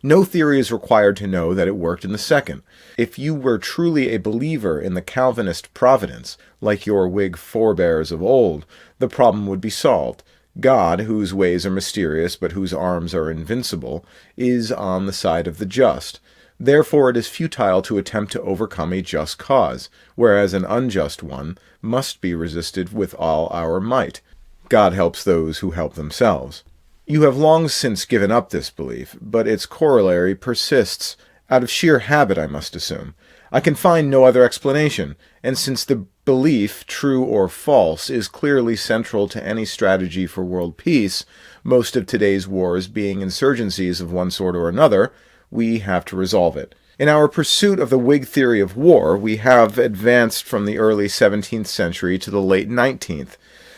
No theory is required to know that it worked in the second. If you were truly a believer in the Calvinist providence, like your Whig forebears of old, the problem would be solved. God, whose ways are mysterious but whose arms are invincible, is on the side of the just. Therefore it is futile to attempt to overcome a just cause, whereas an unjust one must be resisted with all our might. God helps those who help themselves. You have long since given up this belief, but its corollary persists, out of sheer habit, I must assume. I can find no other explanation, and since the belief, true or false, is clearly central to any strategy for world peace, most of today's wars being insurgencies of one sort or another, we have to resolve it. In our pursuit of the Whig theory of war, we have advanced from the early 17th century to the late 19th.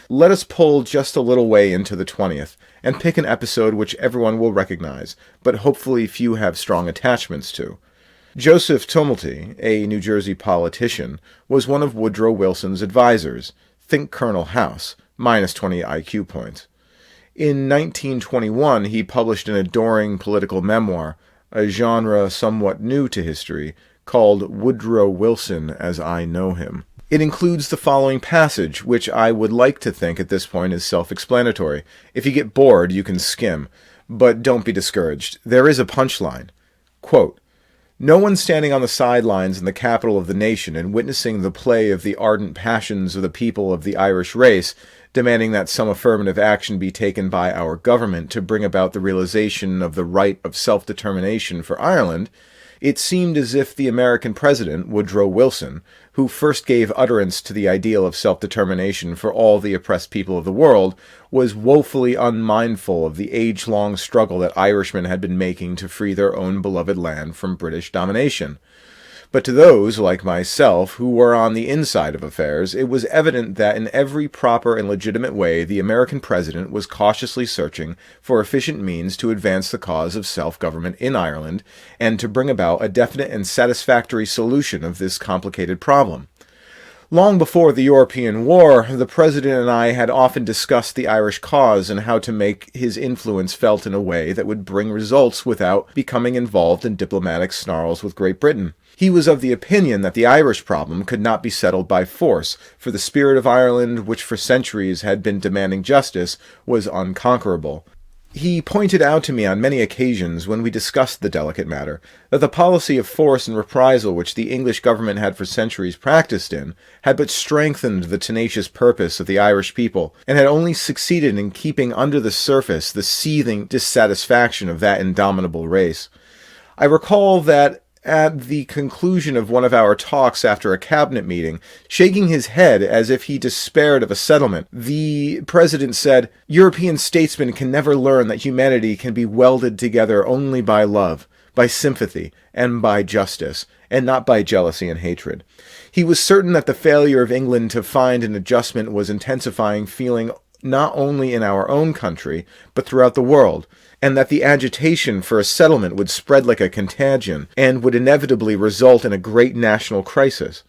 Let us pull just a little way into the 20th, and pick an episode which everyone will recognize, but hopefully few have strong attachments to. Joseph Tumulty, a New Jersey politician, was one of Woodrow Wilson's advisors. Think Colonel House, minus 20 IQ points. In 1921, he published an adoring political memoir, a genre somewhat new to history, called Woodrow Wilson as I Know Him. It includes the following passage, which I would like to think at this point is self-explanatory. If you get bored, you can skim. But don't be discouraged. There is a punchline. Quote, "No one standing on the sidelines in the capital of the nation and witnessing the play of the ardent passions of the people of the Irish race, demanding that some affirmative action be taken by our government to bring about the realization of the right of self-determination for Ireland, it seemed as if the American president, Woodrow Wilson, who first gave utterance to the ideal of self-determination for all the oppressed people of the world, was woefully unmindful of the age-long struggle that Irishmen had been making to free their own beloved land from British domination. But to those, like myself, who were on the inside of affairs, it was evident that in every proper and legitimate way the American president was cautiously searching for efficient means to advance the cause of self-government in Ireland and to bring about a definite and satisfactory solution of this complicated problem. Long before the European War, the President and I had often discussed the Irish cause and how to make his influence felt in a way that would bring results without becoming involved in diplomatic snarls with Great Britain. He was of the opinion that the Irish problem could not be settled by force, for the spirit of Ireland, which for centuries had been demanding justice, was unconquerable. He pointed out to me on many occasions when we discussed the delicate matter that the policy of force and reprisal which the English government had for centuries practiced in had but strengthened the tenacious purpose of the Irish people, and had only succeeded in keeping under the surface the seething dissatisfaction of that indomitable race. I recall that at the conclusion of one of our talks after a cabinet meeting, shaking his head as if he despaired of a settlement, the president said, "European statesmen can never learn that humanity can be welded together only by love, by sympathy, and by justice, and not by jealousy and hatred." He was certain that the failure of England to find an adjustment was intensifying feeling not only in our own country, but throughout the world, and that the agitation for a settlement would spread like a contagion, and would inevitably result in a great national crisis.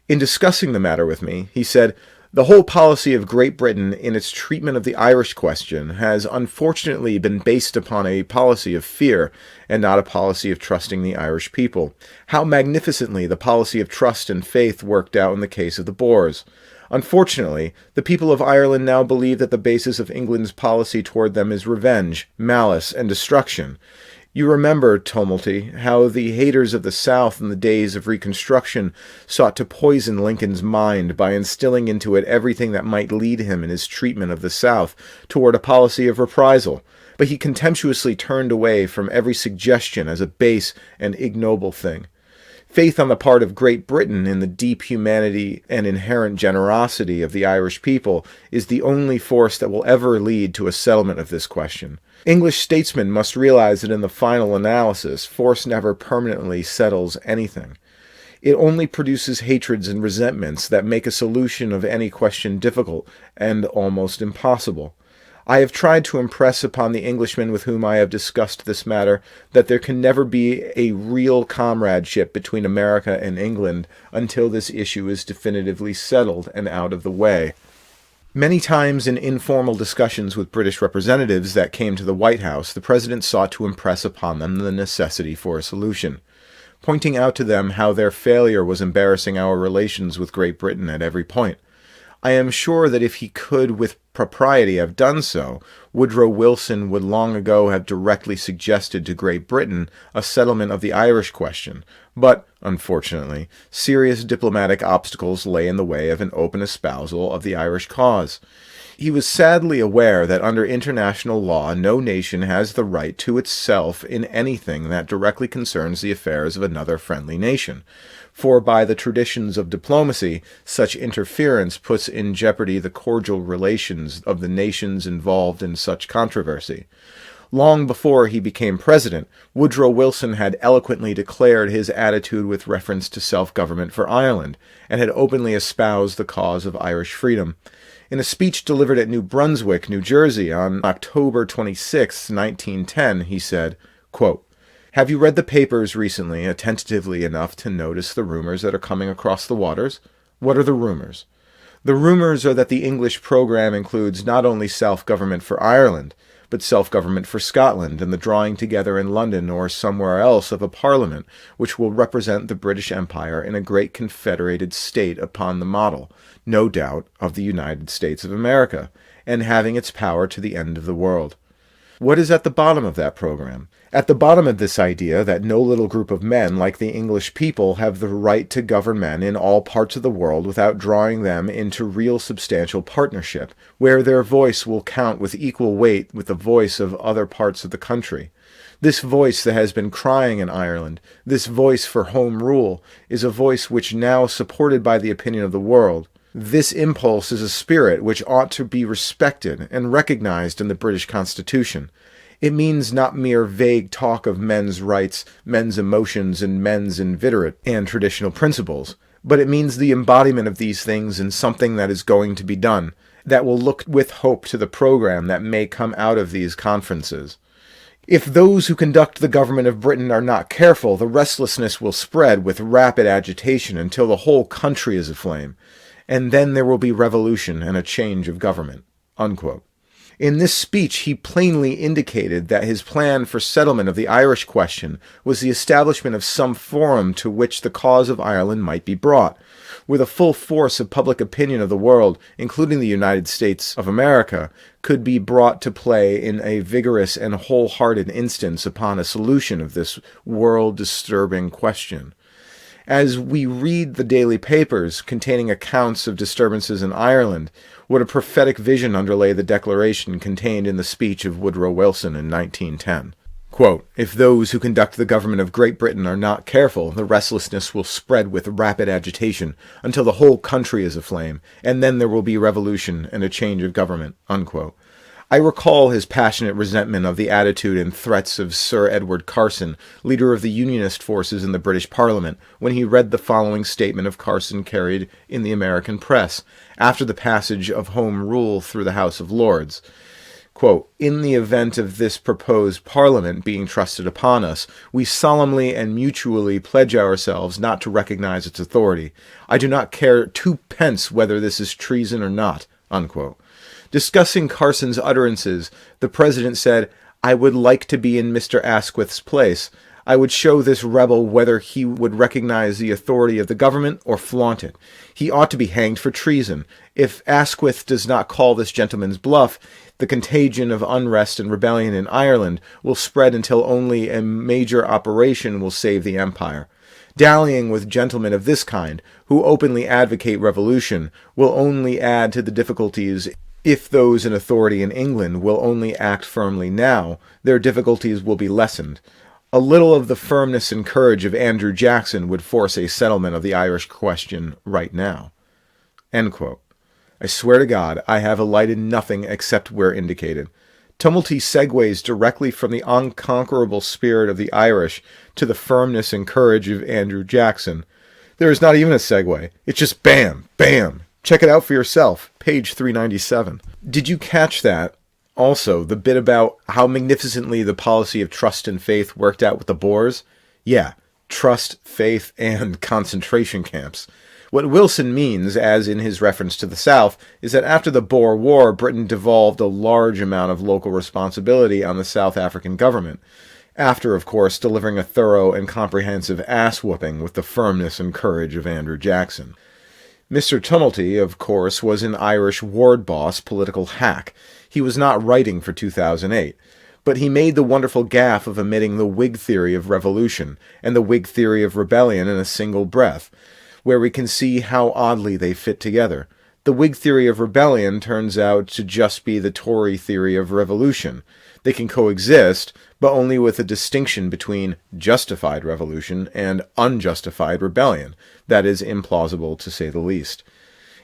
In discussing the matter with me, he said, "The whole policy of Great Britain in its treatment of the Irish question has unfortunately been based upon a policy of fear, and not a policy of trusting the Irish people. How magnificently the policy of trust and faith worked out in the case of the Boers. Unfortunately, the people of Ireland now believe that the basis of England's policy toward them is revenge, malice, and destruction. You remember, Tumulty, how the haters of the South in the days of Reconstruction sought to poison Lincoln's mind by instilling into it everything that might lead him in his treatment of the South toward a policy of reprisal, but he contemptuously turned away from every suggestion as a base and ignoble thing. Faith on the part of Great Britain in the deep humanity and inherent generosity of the Irish people is the only force that will ever lead to a settlement of this question. English statesmen must realize that in the final analysis, force never permanently settles anything. It only produces hatreds and resentments that make a solution of any question difficult and almost impossible. I have tried to impress upon the Englishmen with whom I have discussed this matter that there can never be a real comradeship between America and England until this issue is definitively settled and out of the way. Many times in informal discussions with British representatives that came to the White House, the President sought to impress upon them the necessity for a solution, pointing out to them how their failure was embarrassing our relations with Great Britain at every point. I am sure that if he could with propriety have done so, Woodrow Wilson would long ago have directly suggested to Great Britain a settlement of the Irish question, but, unfortunately, serious diplomatic obstacles lay in the way of an open espousal of the Irish cause. He was sadly aware that under international law no nation has the right to itself in anything that directly concerns the affairs of another friendly nation, for by the traditions of diplomacy, such interference puts in jeopardy the cordial relations of the nations involved in such controversy. Long before he became president, Woodrow Wilson had eloquently declared his attitude with reference to self-government for Ireland, and had openly espoused the cause of Irish freedom. In a speech delivered at New Brunswick, New Jersey, on October 26, 1910, he said, quote, "Have you read the papers recently attentively enough to notice the rumors that are coming across the waters? What are the rumors? The rumors are that the English program includes not only self-government for Ireland, but self-government for Scotland and the drawing together in London or somewhere else of a parliament which will represent the British Empire in a great confederated state upon the model, no doubt, of the United States of America, and having its power to the end of the world. What is at the bottom of that program? At the bottom of this idea that no little group of men like the English people have the right to govern men in all parts of the world without drawing them into real substantial partnership, where their voice will count with equal weight with the voice of other parts of the country. This voice that has been crying in Ireland, this voice for home rule, is a voice which now supported by the opinion of the world. This impulse is a spirit which ought to be respected and recognized in the British Constitution. It means not mere vague talk of men's rights, men's emotions, and men's inveterate and traditional principles, but it means the embodiment of these things in something that is going to be done, that will look with hope to the program that may come out of these conferences. If those who conduct the government of Britain are not careful, the restlessness will spread with rapid agitation until the whole country is aflame, and then there will be revolution and a change of government." Unquote. In this speech, he plainly indicated that his plan for settlement of the Irish question was the establishment of some forum to which the cause of Ireland might be brought, where the full force of public opinion of the world, including the United States of America, could be brought to play in a vigorous and wholehearted instance upon a solution of this world-disturbing question. As we read the daily papers containing accounts of disturbances in Ireland, what a prophetic vision underlay the declaration contained in the speech of Woodrow Wilson in 1910. Quote, "If those who conduct the government of Great Britain are not careful, the restlessness will spread with rapid agitation until the whole country is aflame, and then there will be revolution and a change of government." Unquote. I recall his passionate resentment of the attitude and threats of Sir Edward Carson, leader of the Unionist forces in the British Parliament, when he read the following statement of Carson carried in the American press after the passage of Home Rule through the House of Lords. Quote, "In the event of this proposed Parliament being trusted upon us, we solemnly and mutually pledge ourselves not to recognize its authority. I do not care twopence whether this is treason or not." Unquote. Discussing Carson's utterances, the president said, "I would like to be in Mr. Asquith's place. I would show this rebel whether he would recognize the authority of the government or flaunt it. He ought to be hanged for treason. If Asquith does not call this gentleman's bluff, the contagion of unrest and rebellion in Ireland will spread until only a major operation will save the empire. Dallying with gentlemen of this kind, who openly advocate revolution, will only add to the difficulties. If those in authority in England will only act firmly now, their difficulties will be lessened. A little of the firmness and courage of Andrew Jackson would force a settlement of the Irish question right now." End quote. I swear to God, I have alighted nothing except where indicated. Tumulty segues directly from the unconquerable spirit of the Irish to the firmness and courage of Andrew Jackson. There is not even a segue. It's just bam, bam. Check it out for yourself. Page 397. Did you catch that? Also, the bit about how magnificently the policy of trust and faith worked out with the Boers? Yeah, trust, faith, and concentration camps. What Wilson means, as in his reference to the South, is that after the Boer War, Britain devolved a large amount of local responsibility on the South African government, after, of course, delivering a thorough and comprehensive ass-whooping with the firmness and courage of Andrew Jackson. Mr. Tumulty, of course, was an Irish ward boss political hack. He was not writing for 2008, but he made the wonderful gaffe of omitting the Whig theory of revolution and the Whig theory of rebellion in a single breath, where we can see how oddly they fit together. The Whig theory of rebellion turns out to just be the Tory theory of revolution. They can coexist, but only with a distinction between justified revolution and unjustified rebellion. That is implausible, to say the least.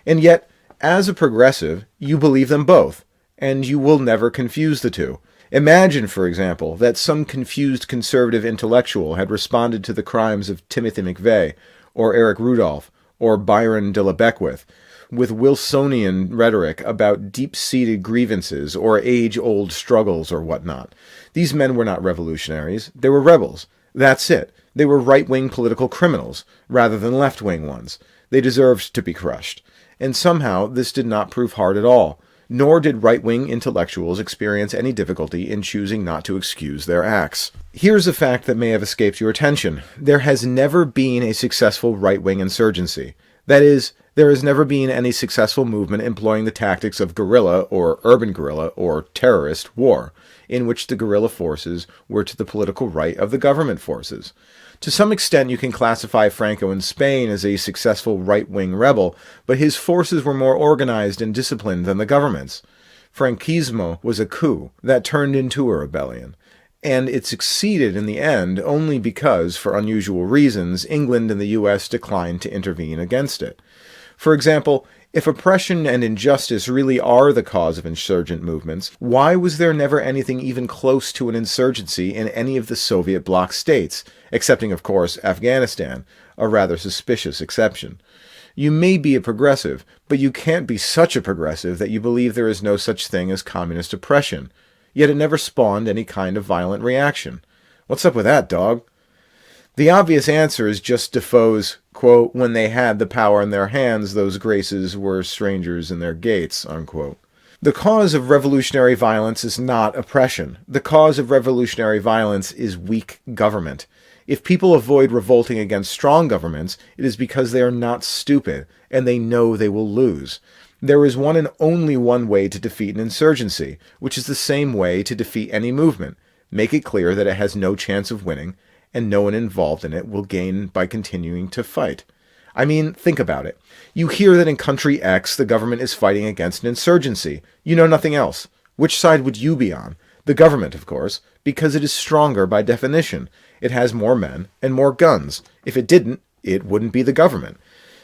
And yet, as a progressive, you believe them both, and you will never confuse the two. Imagine, for example, that some confused conservative intellectual had responded to the crimes of Timothy McVeigh, or Eric Rudolph, or Byron de la Beckwith, with Wilsonian rhetoric about deep-seated grievances or age-old struggles or whatnot. These men were not revolutionaries. They were rebels. That's it. They were right-wing political criminals, rather than left-wing ones. They deserved to be crushed. And somehow this did not prove hard at all, nor did right-wing intellectuals experience any difficulty in choosing not to excuse their acts. Here's a fact that may have escaped your attention. There has never been a successful right-wing insurgency. That is, there has never been any successful movement employing the tactics of guerrilla or urban guerrilla or terrorist war, in which the guerrilla forces were to the political right of the government forces. To some extent, you can classify Franco in Spain as a successful right-wing rebel, but his forces were more organized and disciplined than the government's. Franquismo was a coup that turned into a rebellion, and it succeeded in the end only because, for unusual reasons, England and the U.S. declined to intervene against it. For example, if oppression and injustice really are the cause of insurgent movements, why was there never anything even close to an insurgency in any of the Soviet bloc states, excepting, of course, Afghanistan, a rather suspicious exception? You may be a progressive, but you can't be such a progressive that you believe there is no such thing as communist oppression. Yet it never spawned any kind of violent reaction. What's up with that, dog? The obvious answer is just Defoe's, quote, "When they had the power in their hands, those graces were strangers in their gates," unquote. The cause of revolutionary violence is not oppression. The cause of revolutionary violence is weak government. If people avoid revolting against strong governments, it is because they are not stupid, and they know they will lose. There is one and only one way to defeat an insurgency, which is the same way to defeat any movement. Make it clear that it has no chance of winning, and no one involved in it will gain by continuing to fight. I mean, think about it. You hear that in country X, the government is fighting against an insurgency. You know nothing else. Which side would you be on? The government, of course, because it is stronger by definition. It has more men and more guns. If it didn't, it wouldn't be the government.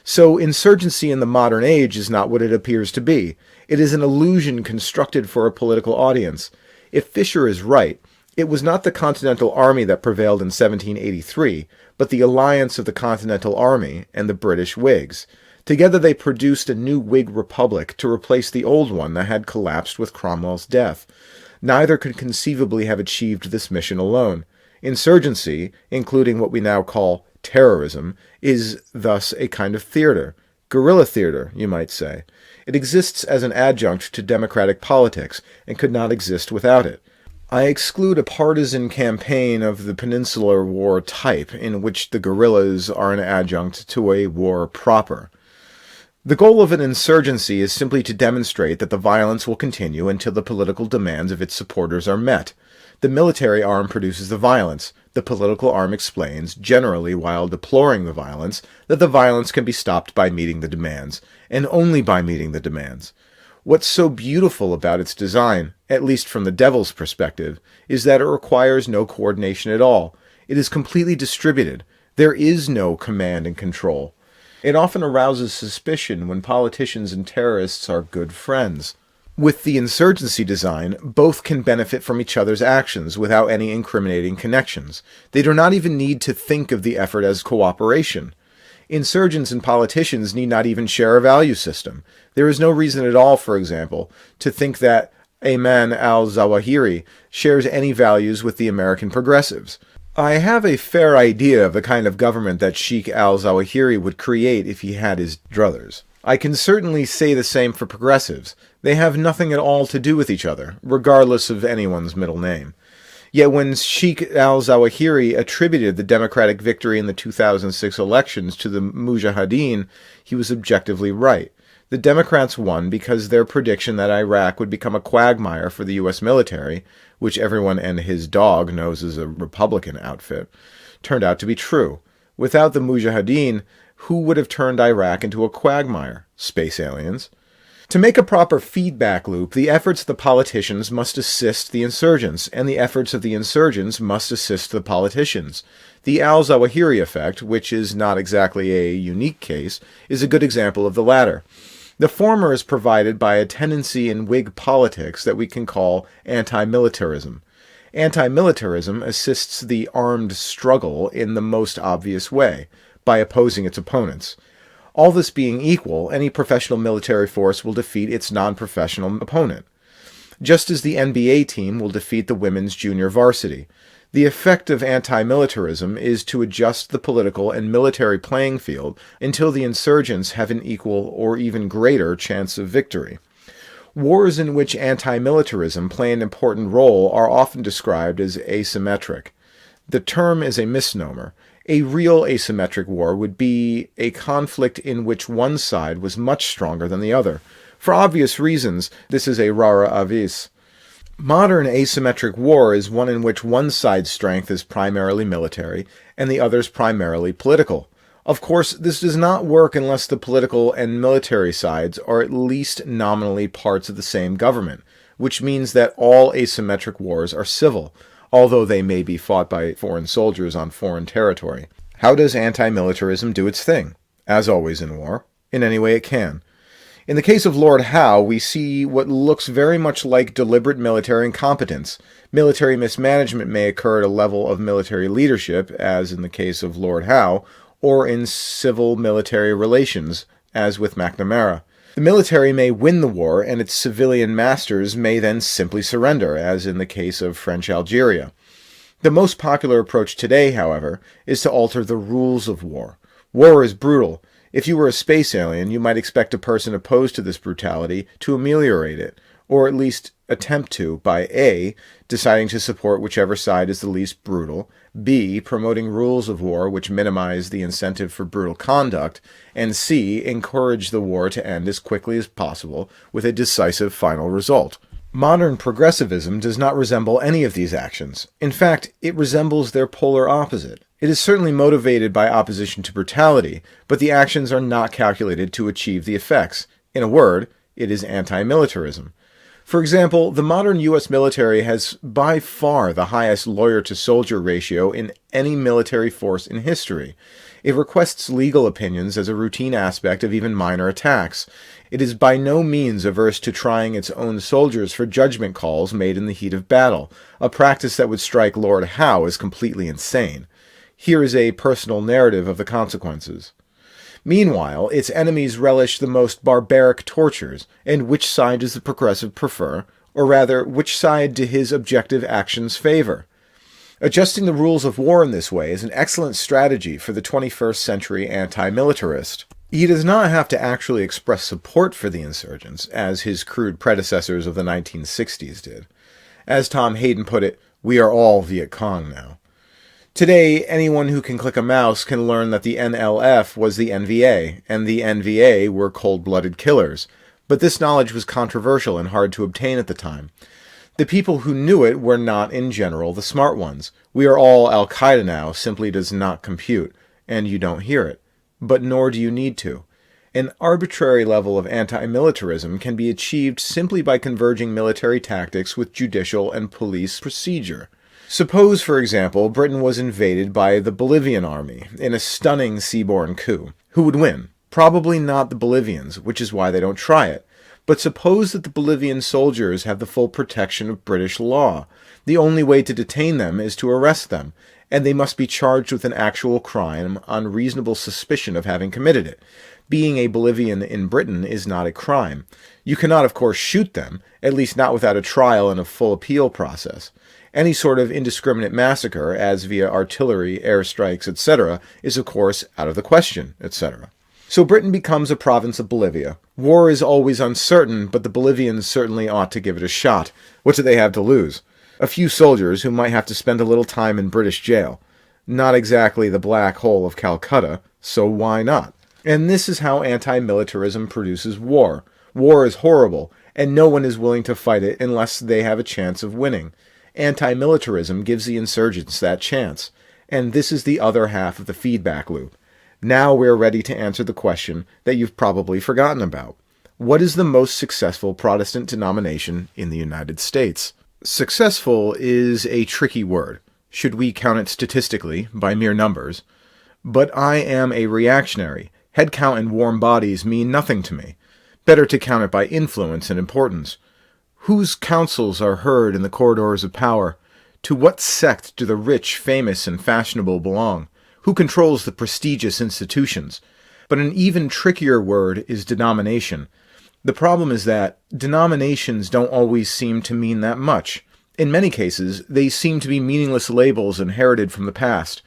So insurgency in the modern age is not what it appears to be. It is an illusion constructed for a political audience. If Fisher is right, it was not the Continental Army that prevailed in 1783, but the alliance of the Continental Army and the British Whigs. Together they produced a new Whig republic to replace the old one that had collapsed with Cromwell's death. Neither could conceivably have achieved this mission alone. Insurgency, including what we now call terrorism, is thus a kind of theater. Guerrilla theater, you might say. It exists as an adjunct to democratic politics, and could not exist without it. I exclude a partisan campaign of the Peninsular War type, in which the guerrillas are an adjunct to a war proper. The goal of an insurgency is simply to demonstrate that the violence will continue until the political demands of its supporters are met. The military arm produces the violence. The political arm explains, generally while deploring the violence, that the violence can be stopped by meeting the demands, and only by meeting the demands. What's so beautiful about its design, at least from the devil's perspective, is that it requires no coordination at all. It is completely distributed. There is no command and control. It often arouses suspicion when politicians and terrorists are good friends. With the insurgency design, both can benefit from each other's actions without any incriminating connections. They do not even need to think of the effort as cooperation. Insurgents and politicians need not even share a value system. There is no reason at all, for example, to think that Ayman al-Zawahiri shares any values with the American progressives. I have a fair idea of the kind of government that Sheikh al-Zawahiri would create if he had his druthers. I can certainly say the same for progressives. They have nothing at all to do with each other, regardless of anyone's middle name. Yet when Sheikh al-Zawahiri attributed the Democratic victory in the 2006 elections to the Mujahideen, he was objectively right. The Democrats won because their prediction that Iraq would become a quagmire for the U.S. military, which everyone and his dog knows is a Republican outfit, turned out to be true. Without the Mujahideen, who would have turned Iraq into a quagmire? Space aliens. To make a proper feedback loop, the efforts of the politicians must assist the insurgents, and the efforts of the insurgents must assist the politicians. The al-Zawahiri effect, which is not exactly a unique case, is a good example of the latter. The former is provided by a tendency in Whig politics that we can call anti-militarism. Anti-militarism assists the armed struggle in the most obvious way, by opposing its opponents. All this being equal, any professional military force will defeat its non-professional opponent, just as the NBA team will defeat the women's junior varsity. The effect of anti-militarism is to adjust the political and military playing field until the insurgents have an equal or even greater chance of victory. Wars in which anti-militarism play an important role are often described as asymmetric. The term is a misnomer. A real asymmetric war would be a conflict in which one side was much stronger than the other. For obvious reasons, this is a rara avis. Modern asymmetric war is one in which one side's strength is primarily military and the other's primarily political. Of course, this does not work unless the political and military sides are at least nominally parts of the same government, which means that all asymmetric wars are civil, although they may be fought by foreign soldiers on foreign territory. How does anti-militarism do its thing? As always in war, in any way it can. In the case of Lord Howe, we see what looks very much like deliberate military incompetence. Military mismanagement may occur at a level of military leadership, as in the case of Lord Howe, or in civil-military relations, as with McNamara. The military may win the war, and its civilian masters may then simply surrender, as in the case of French Algeria. The most popular approach today, however, is to alter the rules of war. War is brutal. If you were a space alien, you might expect a person opposed to this brutality to ameliorate it, or at least attempt to, by A, deciding to support whichever side is the least brutal, B, promoting rules of war which minimize the incentive for brutal conduct, and C, encourage the war to end as quickly as possible with a decisive final result. Modern progressivism does not resemble any of these actions. In fact, it resembles their polar opposite. It is certainly motivated by opposition to brutality, but the actions are not calculated to achieve the effects. In a word, it is anti-militarism. For example, the modern U.S. military has by far the highest lawyer-to-soldier ratio in any military force in history. It requests legal opinions as a routine aspect of even minor attacks. It is by no means averse to trying its own soldiers for judgment calls made in the heat of battle, a practice that would strike Lord Howe as completely insane. Here is a personal narrative of the consequences. Meanwhile, its enemies relish the most barbaric tortures, and which side does the progressive prefer? Or rather, which side do his objective actions favor? Adjusting the rules of war in this way is an excellent strategy for the 21st century anti-militarist. He does not have to actually express support for the insurgents, as his crude predecessors of the 1960s did. As Tom Hayden put it, we are all Viet Cong now. Today, anyone who can click a mouse can learn that the NLF was the NVA, and the NVA were cold-blooded killers. But this knowledge was controversial and hard to obtain at the time. The people who knew it were not, in general, the smart ones. We are all Al-Qaeda now simply does not compute, and you don't hear it. But nor do you need to. An arbitrary level of anti-militarism can be achieved simply by converging military tactics with judicial and police procedure. Suppose, for example, Britain was invaded by the Bolivian army in a stunning seaborne coup. Who would win? Probably not the Bolivians, which is why they don't try it. But suppose that the Bolivian soldiers have the full protection of British law. The only way to detain them is to arrest them, and they must be charged with an actual crime on reasonable suspicion of having committed it. Being a Bolivian in Britain is not a crime. You cannot, of course, shoot them, at least not without a trial and a full appeal process. Any sort of indiscriminate massacre, as via artillery, airstrikes, etc., is of course out of the question, etc. So Britain becomes a province of Bolivia. War is always uncertain, but the Bolivians certainly ought to give it a shot. What do they have to lose? A few soldiers who might have to spend a little time in British jail. Not exactly the black hole of Calcutta, so why not? And this is how anti-militarism produces war. War is horrible, and no one is willing to fight it unless they have a chance of winning. Anti-militarism gives the insurgents that chance, and this is the other half of the feedback loop. Now we're ready to answer the question that you've probably forgotten about. What is the most successful Protestant denomination in the United States? Successful is a tricky word, should we count it statistically, by mere numbers. But I am a reactionary. Head count and warm bodies mean nothing to me. Better to count it by influence and importance. Whose counsels are heard in the corridors of power? To what sect do the rich, famous, and fashionable belong? Who controls the prestigious institutions? But an even trickier word is denomination. The problem is that denominations don't always seem to mean that much. In many cases, they seem to be meaningless labels inherited from the past.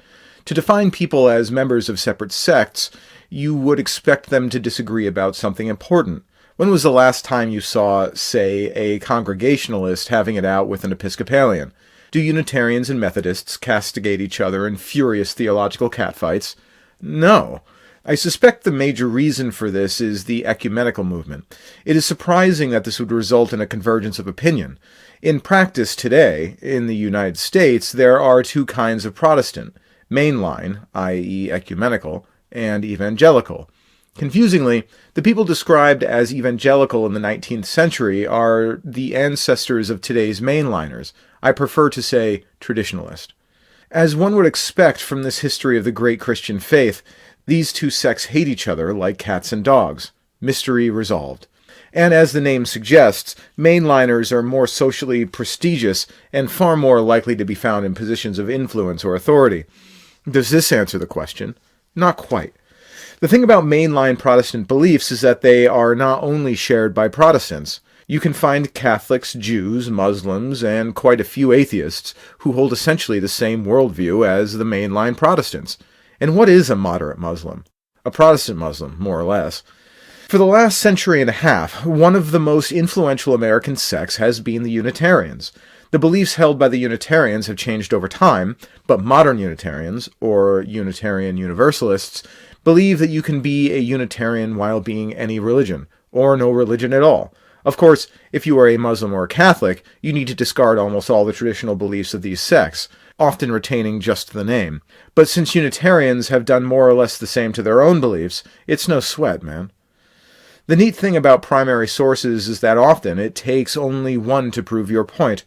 To define people as members of separate sects, you would expect them to disagree about something important. When was the last time you saw, say, a Congregationalist having it out with an Episcopalian? Do Unitarians and Methodists castigate each other in furious theological catfights? No. I suspect the major reason for this is the ecumenical movement. It is surprising that this would result in a convergence of opinion. In practice today, in the United States, there are two kinds of Protestant: mainline, i.e. ecumenical, and evangelical. Confusingly, the people described as evangelical in the 19th century are the ancestors of today's mainliners. I prefer to say traditionalist. As one would expect from this history of the great Christian faith, these two sects hate each other like cats and dogs. Mystery resolved. And as the name suggests, mainliners are more socially prestigious and far more likely to be found in positions of influence or authority. Does this answer the question? Not quite. The thing about mainline Protestant beliefs is that they are not only shared by Protestants. You can find Catholics, Jews, Muslims, and quite a few atheists who hold essentially the same worldview as the mainline Protestants. And what is a moderate Muslim? A Protestant Muslim, more or less. For the last century and a half, one of the most influential American sects has been the Unitarians. The beliefs held by the Unitarians have changed over time, but modern Unitarians, or Unitarian Universalists, believe that you can be a Unitarian while being any religion, or no religion at all. Of course, if you are a Muslim or a Catholic, you need to discard almost all the traditional beliefs of these sects, often retaining just the name. But since Unitarians have done more or less the same to their own beliefs, it's no sweat, man. The neat thing about primary sources is that often it takes only one to prove your point.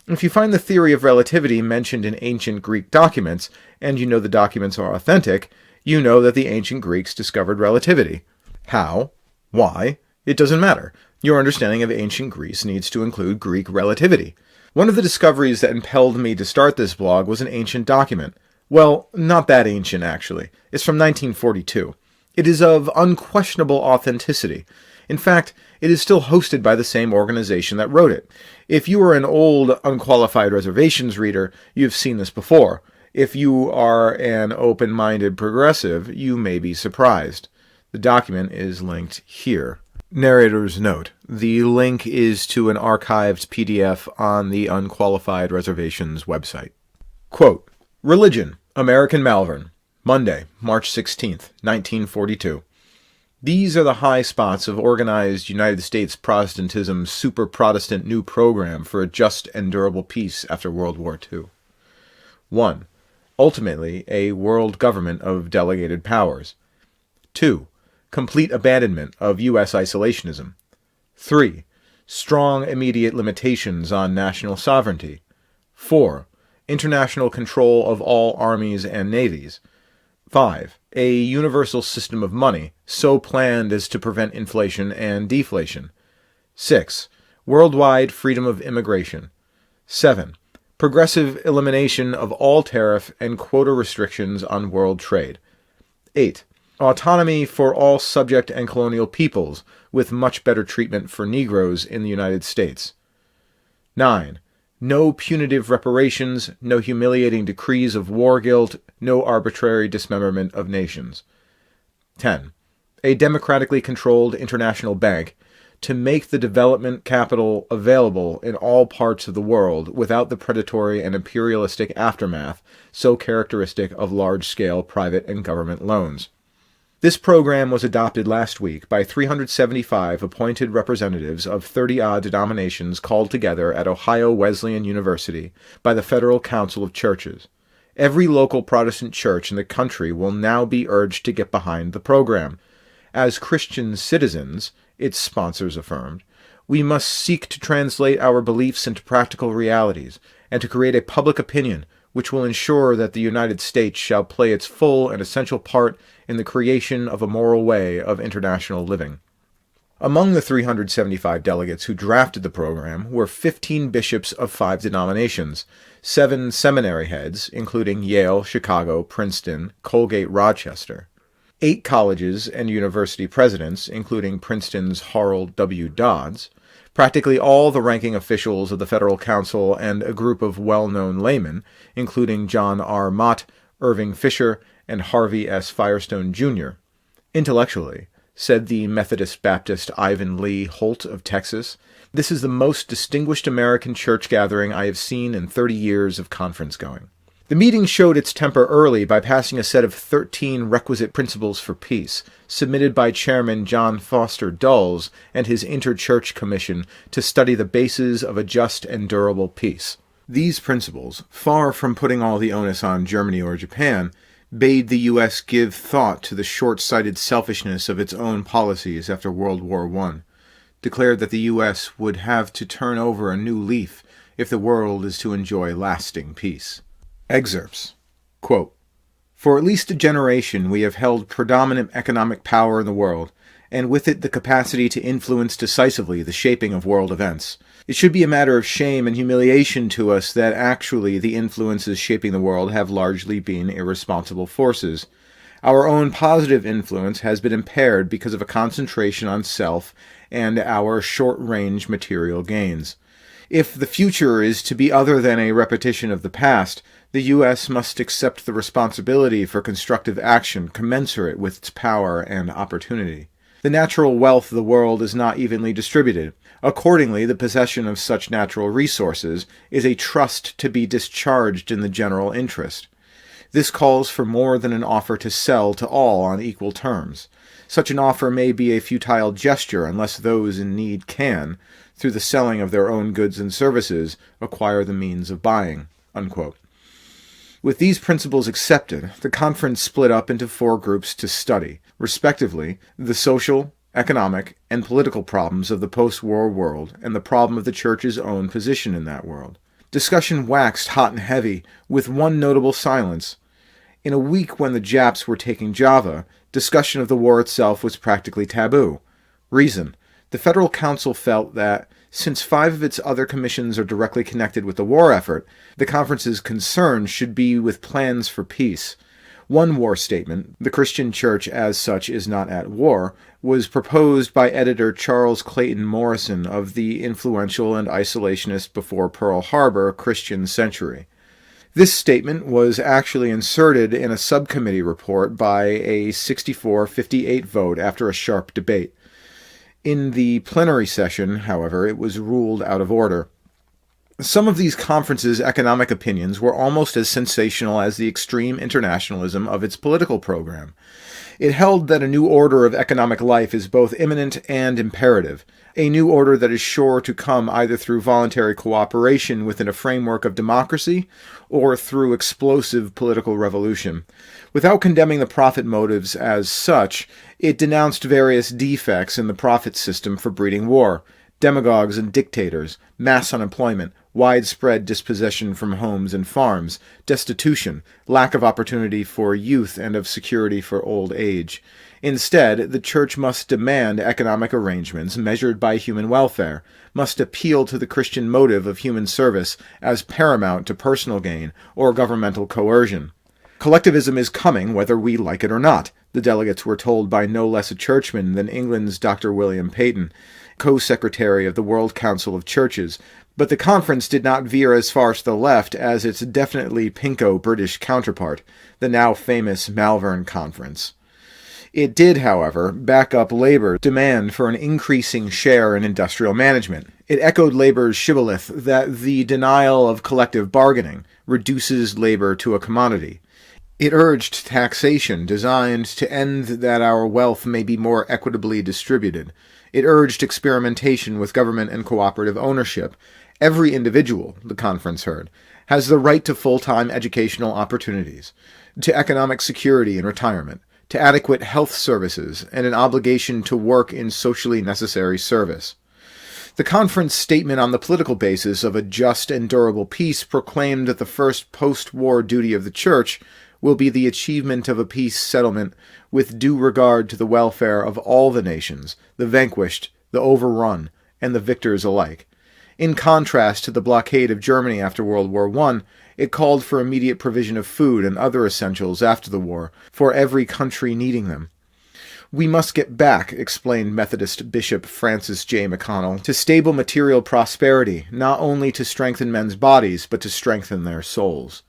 If you find the theory of relativity mentioned in ancient Greek documents, and you know the documents are authentic, you know that the ancient Greeks discovered relativity. How? Why? It doesn't matter. Your understanding of ancient Greece needs to include Greek relativity. One of the discoveries that impelled me to start this blog was an ancient document. Well, not that ancient, actually. It's from 1942. It is of unquestionable authenticity. In fact, it is still hosted by the same organization that wrote it. If you are an old Unqualified Reservations reader, you've seen this before. If you are an open-minded progressive, you may be surprised. The document is linked here. Narrator's note. The link is to an archived PDF on the Unqualified Reservations website. Quote, Religion, American Malvern. Monday, March 16th, 1942. These are the high spots of organized United States Protestantism's super-Protestant new program for a just and durable peace after World War II. 1. Ultimately, a world government of delegated powers. 2. Complete abandonment of U.S. isolationism. 3. Strong immediate limitations on national sovereignty. 4. International control of all armies and navies. 5. A universal system of money, so planned as to prevent inflation and deflation. 6. Worldwide freedom of immigration. 7. Progressive elimination of all tariff and quota restrictions on world trade. 8. Autonomy for all subject and colonial peoples, with much better treatment for Negroes in the United States. 9. No punitive reparations, no humiliating decrees of war guilt, no arbitrary dismemberment of nations. 10. A democratically controlled international bank to make the development capital available in all parts of the world without the predatory and imperialistic aftermath so characteristic of large-scale private and government loans. This program was adopted last week by 375 appointed representatives of 30-odd denominations called together at Ohio Wesleyan University by the Federal Council of Churches. Every local Protestant church in the country will now be urged to get behind the program. As Christian citizens, its sponsors affirmed, we must seek to translate our beliefs into practical realities and to create a public opinion which will ensure that the United States shall play its full and essential part in the creation of a moral way of international living. Among the 375 delegates who drafted the program were 15 bishops of 5 denominations, 7 seminary heads, including Yale, Chicago, Princeton, Colgate, Rochester, 8 colleges and university presidents, including Princeton's Harold W. Dodds, practically all the ranking officials of the Federal Council, and a group of well-known laymen, including John R. Mott, Irving Fisher, and Harvey S. Firestone, Jr. Intellectually, said the Methodist Baptist Ivan Lee Holt of Texas, this is the most distinguished American church gathering I have seen in 30 years of conference going. The meeting showed its temper early by passing a set of 13 requisite principles for peace, submitted by Chairman John Foster Dulles and his Interchurch Commission to study the bases of a just and durable peace. These principles, far from putting all the onus on Germany or Japan, bade the U.S. give thought to the short-sighted selfishness of its own policies after World War I, declared that the U.S. would have to turn over a new leaf if the world is to enjoy lasting peace. Excerpts. Quote, For at least a generation we have held predominant economic power in the world, and with it the capacity to influence decisively the shaping of world events. It should be a matter of shame and humiliation to us that actually the influences shaping the world have largely been irresponsible forces. Our own positive influence has been impaired because of a concentration on self and our short-range material gains. If the future is to be other than a repetition of the past, the U.S. must accept the responsibility for constructive action commensurate with its power and opportunity. The natural wealth of the world is not evenly distributed. Accordingly, the possession of such natural resources is a trust to be discharged in the general interest. This calls for more than an offer to sell to all on equal terms. Such an offer may be a futile gesture unless those in need can, through the selling of their own goods and services, acquire the means of buying." Unquote. With these principles accepted, the conference split up into 4 groups to study, respectively, the social, economic, and political problems of the post-war world and the problem of the Church's own position in that world. Discussion waxed hot and heavy, with one notable silence. In a week when the Japs were taking Java, discussion of the war itself was practically taboo. Reason: the Federal Council felt that, since 5 of its other commissions are directly connected with the war effort, the conference's concern should be with plans for peace. One war statement, "The Christian Church as such is not at war," was proposed by editor Charles Clayton Morrison of the influential and isolationist before Pearl Harbor Christian Century. This statement was actually inserted in a subcommittee report by a 64-58 vote after a sharp debate. In the plenary session, however, it was ruled out of order. Some of these conferences' economic opinions were almost as sensational as the extreme internationalism of its political program. It held that a new order of economic life is both imminent and imperative, a new order that is sure to come either through voluntary cooperation within a framework of democracy or through explosive political revolution. Without condemning the profit motives as such, it denounced various defects in the profit system for breeding war: demagogues and dictators, mass unemployment, widespread dispossession from homes and farms, destitution, lack of opportunity for youth and of security for old age. Instead, the Church must demand economic arrangements measured by human welfare, must appeal to the Christian motive of human service as paramount to personal gain or governmental coercion. Collectivism is coming whether we like it or not, the delegates were told by no less a churchman than England's Dr. William Peyton, co-secretary of the World Council of Churches, but the conference did not veer as far to the left as its definitely pinko British counterpart, the now famous Malvern Conference. It did, however, back up Labour's demand for an increasing share in industrial management. It echoed Labour's shibboleth that the denial of collective bargaining reduces labour to a commodity. It urged taxation designed to end that our wealth may be more equitably distributed. It urged experimentation with government and cooperative ownership. Every individual, the conference heard, has the right to full-time educational opportunities, to economic security and retirement, to adequate health services, and an obligation to work in socially necessary service. The conference statement on the political basis of a just and durable peace proclaimed that the first post-war duty of the Church will be the achievement of a peace settlement with due regard to the welfare of all the nations, the vanquished, the overrun, and the victors alike. In contrast to the blockade of Germany after World War I, it called for immediate provision of food and other essentials after the war, for every country needing them. "We must get back," explained Methodist Bishop Francis J. McConnell, "to stable material prosperity, not only to strengthen men's bodies, but to strengthen their souls."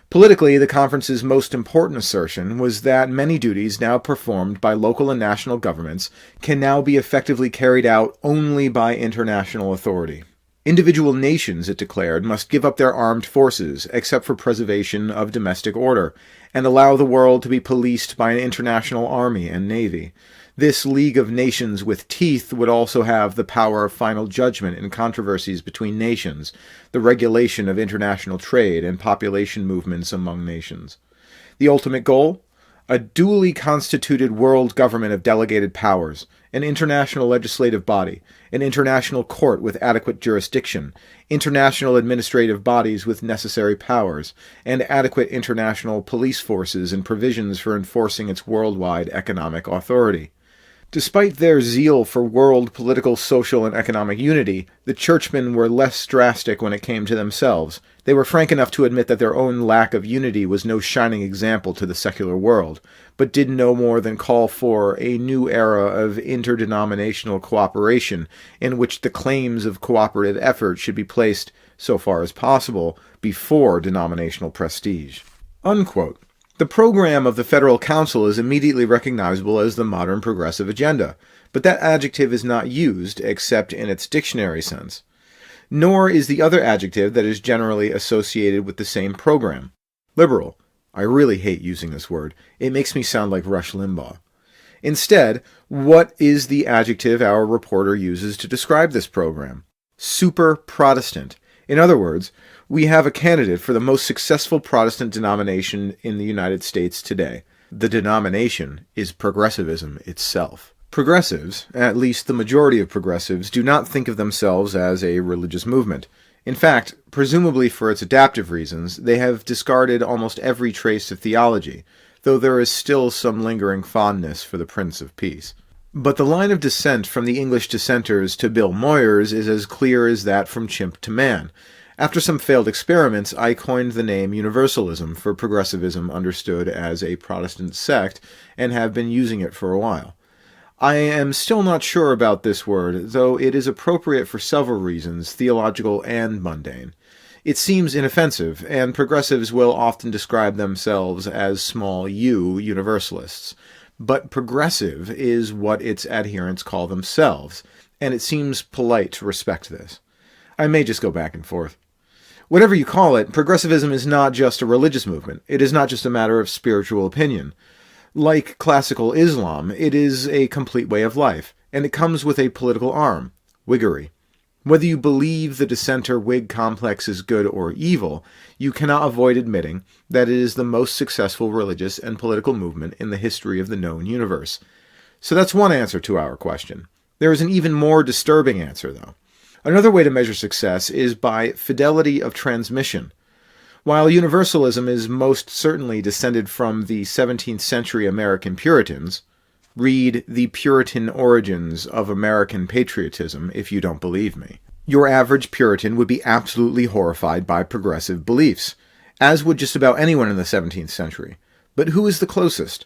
Politically, the conference's most important assertion was that many duties now performed by local and national governments can now be effectively carried out only by international authority. Individual nations, it declared, must give up their armed forces, except for preservation of domestic order, and allow the world to be policed by an international army and navy. This League of Nations with teeth would also have the power of final judgment in controversies between nations, the regulation of international trade, and population movements among nations. The ultimate goal? A duly constituted world government of delegated powers, an international legislative body, an international court with adequate jurisdiction, international administrative bodies with necessary powers, and adequate international police forces and provisions for enforcing its worldwide economic authority. Despite their zeal for world political, social, and economic unity, the churchmen were less drastic when it came to themselves. They were frank enough to admit that their own lack of unity was no shining example to the secular world, but did no more than call for a new era of interdenominational cooperation in which the claims of cooperative effort should be placed, so far as possible, before denominational prestige. Unquote. The program of the Federal Council is immediately recognizable as the modern progressive agenda, but that adjective is not used except in its dictionary sense. Nor is the other adjective that is generally associated with the same program. Liberal. I really hate using this word. It makes me sound like Rush Limbaugh. Instead, what is the adjective our reporter uses to describe this program? Super Protestant. In other words, we have a candidate for the most successful Protestant denomination in the United States today. The denomination is progressivism itself. Progressives, at least the majority of progressives, do not think of themselves as a religious movement. In fact, presumably for its adaptive reasons, they have discarded almost every trace of theology, though there is still some lingering fondness for the Prince of Peace. But the line of descent from the English dissenters to Bill Moyers is as clear as that from chimp to man. After some failed experiments, I coined the name Universalism for progressivism understood as a Protestant sect, and have been using it for a while. I am still not sure about this word, though it is appropriate for several reasons, theological and mundane. It seems inoffensive, and progressives will often describe themselves as small u universalists. But progressive is what its adherents call themselves, and it seems polite to respect this. I may just go back and forth. Whatever you call it, progressivism is not just a religious movement. It is not just a matter of spiritual opinion. Like classical Islam, it is a complete way of life, and it comes with a political arm, Whiggery. Whether you believe the dissenter Whig complex is good or evil, you cannot avoid admitting that it is the most successful religious and political movement in the history of the known universe. So that's one answer to our question. There is an even more disturbing answer, though. Another way to measure success is by fidelity of transmission. While universalism is most certainly descended from the 17th century American Puritans, read The Puritan Origins of American Patriotism if you don't believe me, your average Puritan would be absolutely horrified by progressive beliefs, as would just about anyone in the 17th century. But who is the closest?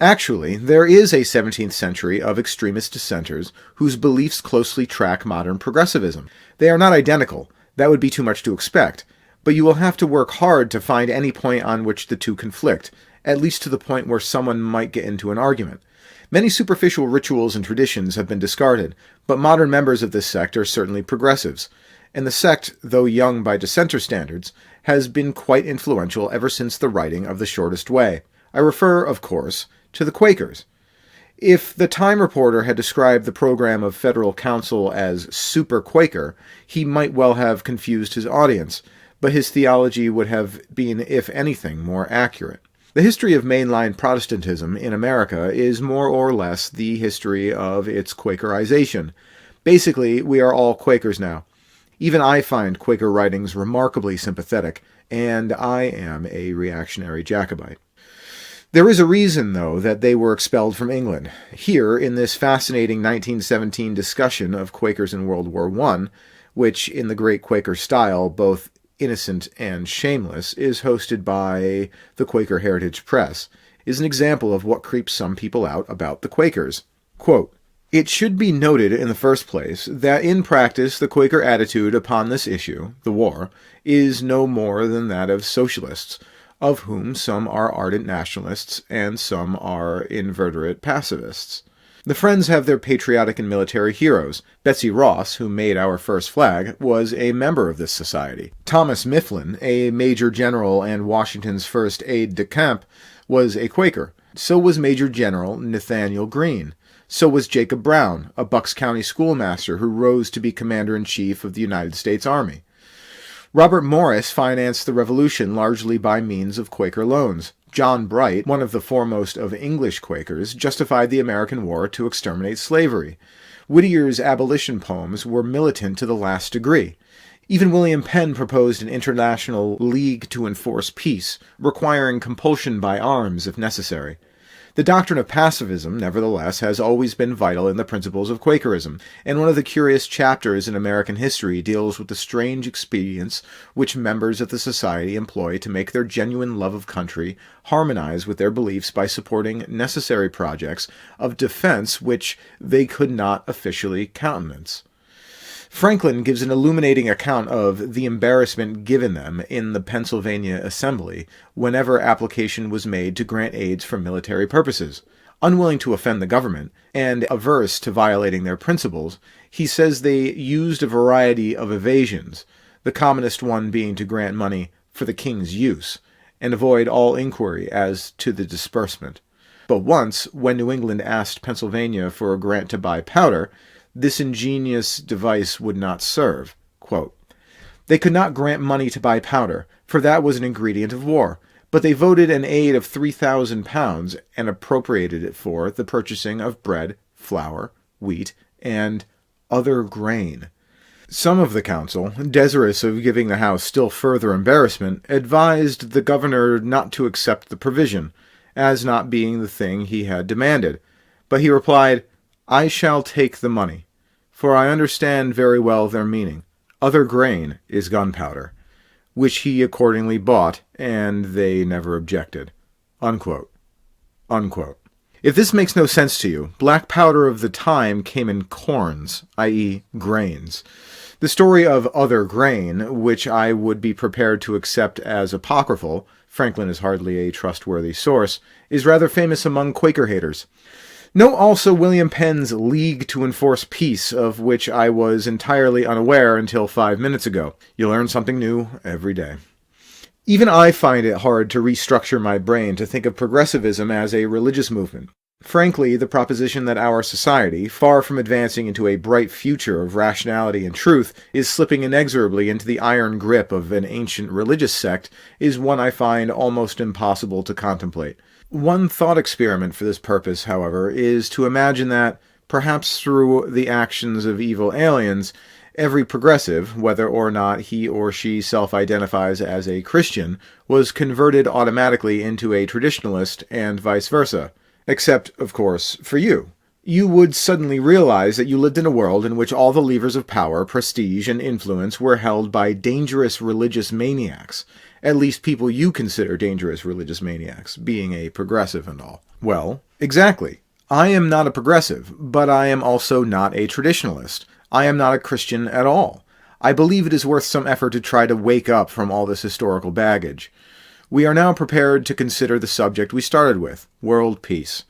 Actually, there is a 17th century of extremist dissenters whose beliefs closely track modern progressivism. They are not identical. That would be too much to expect. But you will have to work hard to find any point on which the two conflict, at least to the point where someone might get into an argument. Many superficial rituals and traditions have been discarded, but modern members of this sect are certainly progressives, and the sect, though young by dissenter standards, has been quite influential ever since the writing of The Shortest Way. I refer, of course, to the Quakers. If the Time reporter had described the program of Federal Council as super Quaker, he might well have confused his audience, but his theology would have been, if anything, more accurate. The history of mainline Protestantism in America is more or less the history of its Quakerization. Basically, we are all Quakers now. Even I find Quaker writings remarkably sympathetic, and I am a reactionary Jacobite. There is a reason, though, that they were expelled from England. Here, in this fascinating 1917 discussion of Quakers in World War I, which, in the great Quaker style, both innocent and shameless, is hosted by the Quaker Heritage Press, is an example of what creeps some people out about the Quakers. Quote, "It should be noted in the first place that in practice the Quaker attitude upon this issue, the war, is no more than that of socialists, of whom some are ardent nationalists and some are inveterate pacifists. The Friends have their patriotic and military heroes. Betsy Ross, who made our first flag, was a member of this society. Thomas Mifflin, a major general and Washington's first aide-de-camp, was a Quaker. So was Major General Nathaniel Greene. So was Jacob Brown, a Bucks County schoolmaster who rose to be Commander-in-Chief of the United States Army. Robert Morris financed the Revolution largely by means of Quaker loans. John Bright, one of the foremost of English Quakers, justified the American war to exterminate slavery. Whittier's abolition poems were militant to the last degree. Even William Penn proposed an international league to enforce peace, requiring compulsion by arms if necessary. The doctrine of pacifism, nevertheless, has always been vital in the principles of Quakerism, and one of the curious chapters in American history deals with the strange expedients which members of the society employ to make their genuine love of country harmonize with their beliefs by supporting necessary projects of defense which they could not officially countenance. Franklin gives an illuminating account of the embarrassment given them in the Pennsylvania Assembly whenever application was made to grant aids for military purposes. Unwilling to offend the government, and averse to violating their principles, he says they used a variety of evasions, the commonest one being to grant money for the king's use, and avoid all inquiry as to the disbursement. But once, when New England asked Pennsylvania for a grant to buy powder, this ingenious device would not serve. Quote, "They could not grant money to buy powder, for that was an ingredient of war. But they voted an aid of 3,000 pounds and appropriated it for the purchasing of bread, flour, wheat, and other grain." Some of the council, desirous of giving the House still further embarrassment, advised the governor not to accept the provision, as not being the thing he had demanded. But he replied, "I shall take the money, for I understand very well their meaning. Other grain is gunpowder," which he accordingly bought, and they never objected. Unquote. Unquote. If this makes no sense to you, black powder of the time came in corns, i.e. grains. The story of other grain, which I would be prepared to accept as apocryphal, Franklin is hardly a trustworthy source, is rather famous among Quaker haters. Note also William Penn's League to Enforce Peace, of which I was entirely unaware until 5 minutes ago. You learn something new every day. Even I find it hard to restructure my brain to think of progressivism as a religious movement. Frankly, the proposition that our society, far from advancing into a bright future of rationality and truth, is slipping inexorably into the iron grip of an ancient religious sect is one I find almost impossible to contemplate. One thought experiment for this purpose, however, is to imagine that, perhaps through the actions of evil aliens, every progressive, whether or not he or she self-identifies as a Christian, was converted automatically into a traditionalist and vice versa. Except, of course, for you. You would suddenly realize that you lived in a world in which all the levers of power, prestige, and influence were held by dangerous religious maniacs. At least people you consider dangerous religious maniacs, being a progressive and all. Well, exactly. I am not a progressive, but I am also not a traditionalist. I am not a Christian at all. I believe it is worth some effort to try to wake up from all this historical baggage. We are now prepared to consider the subject we started with, world peace.